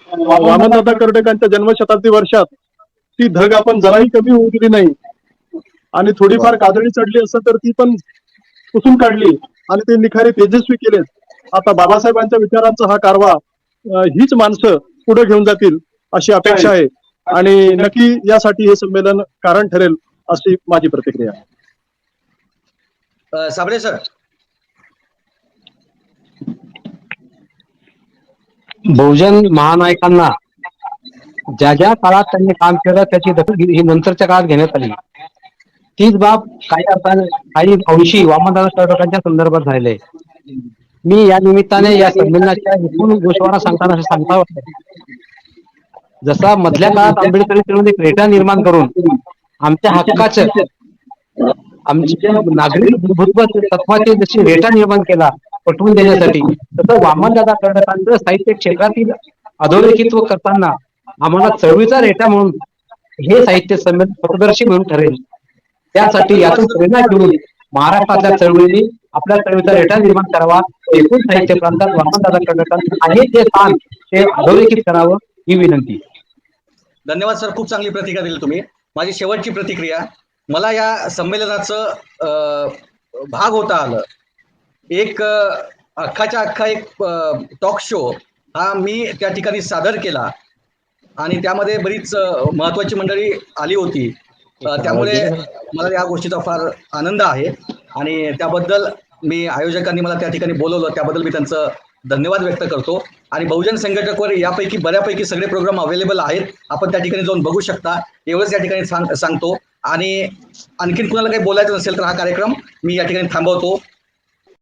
वामनदादा कर्डकांच्या जन्मशताब्दी वर्षात ती धग आपण जराही कमी होऊ दिली नाही आणि थोडीफार काजळी चढली असं तर ती पण पुसून काढली आणि ते निखारे तेजस्वी केले. आता बाबासाहेबांच्या विचारांचा हा कारवा हीच माणसं पुढे घेऊन जातील अशी अपेक्षा आहे आणि नक्की यासाठी हे संमेलन कारण ठरेल अशी माझी प्रतिक्रिया आहे. साबळे सर. बहुजन महानायकांना ज्या ज्या काळात त्यांनी काम केलं त्याची दखल ही नंतरच्या काळात घेण्यात आली. तीच बाब काही अंशी वामनदादा कर्डकांच्या संदर्भात झालेले. मी या निमित्ताने या संमेलनाच्या एकूण गोषवारा सांगताना असं सांगता वाटतं, जसा मधल्या काळात आंबेडकरी चळवळीत एक रेटा निर्माण करून आमच्या हक्काचं आमच्या नागरिक मूलभूत तत्वाचे जशी रेटा निर्माण केला पटवून देण्यासाठी, तसं वामनदादा कर्डकांचं साहित्य क्षेत्रातील अधोरेखित्व करताना आम्हाला चळवळीचा रेटा म्हणून हे साहित्य संमेलन पथदर्शी म्हणून ठरेल. त्यासाठी यातून प्रेरणा घेऊन महाराष्ट्रातल्या चळवळीने आपल्या चळवळीचा रेटा निर्माण करावा. एकूण साहित्य प्रांतात वामनदादा कर्डकांचं आहे ते स्थान ते अधोरेखित करावं ही विनंती. धन्यवाद सर, खूप चांगली प्रतिक्रिया दिली तुम्ही. माझी शेवटची प्रतिक्रिया, मला या संमेलनाचं भाग होता आलं. एक अख्खाच्या अख्खा एक टॉक शो हा मी त्या ठिकाणी सादर केला आणि त्यामध्ये बरीच महत्वाची मंडळी आली होती. त्यामुळे मला या गोष्टीचा फार आनंद आहे आणि त्याबद्दल मी आयोजकांनी मला त्या ठिकाणी बोलवलं त्याबद्दल मी त्यांचं धन्यवाद व्यक्त करतो. आणि बहुजन संघटकवर यापैकी बऱ्यापैकी सगळे प्रोग्राम अवेलेबल आहेत, आपण त्या ठिकाणी जाऊन बघू शकता. एवढंच या ठिकाणी सांगतो आणि आणखीन कुणाला काही बोलायचं नसेल तर हा कार्यक्रम मी या ठिकाणी थांबवतो.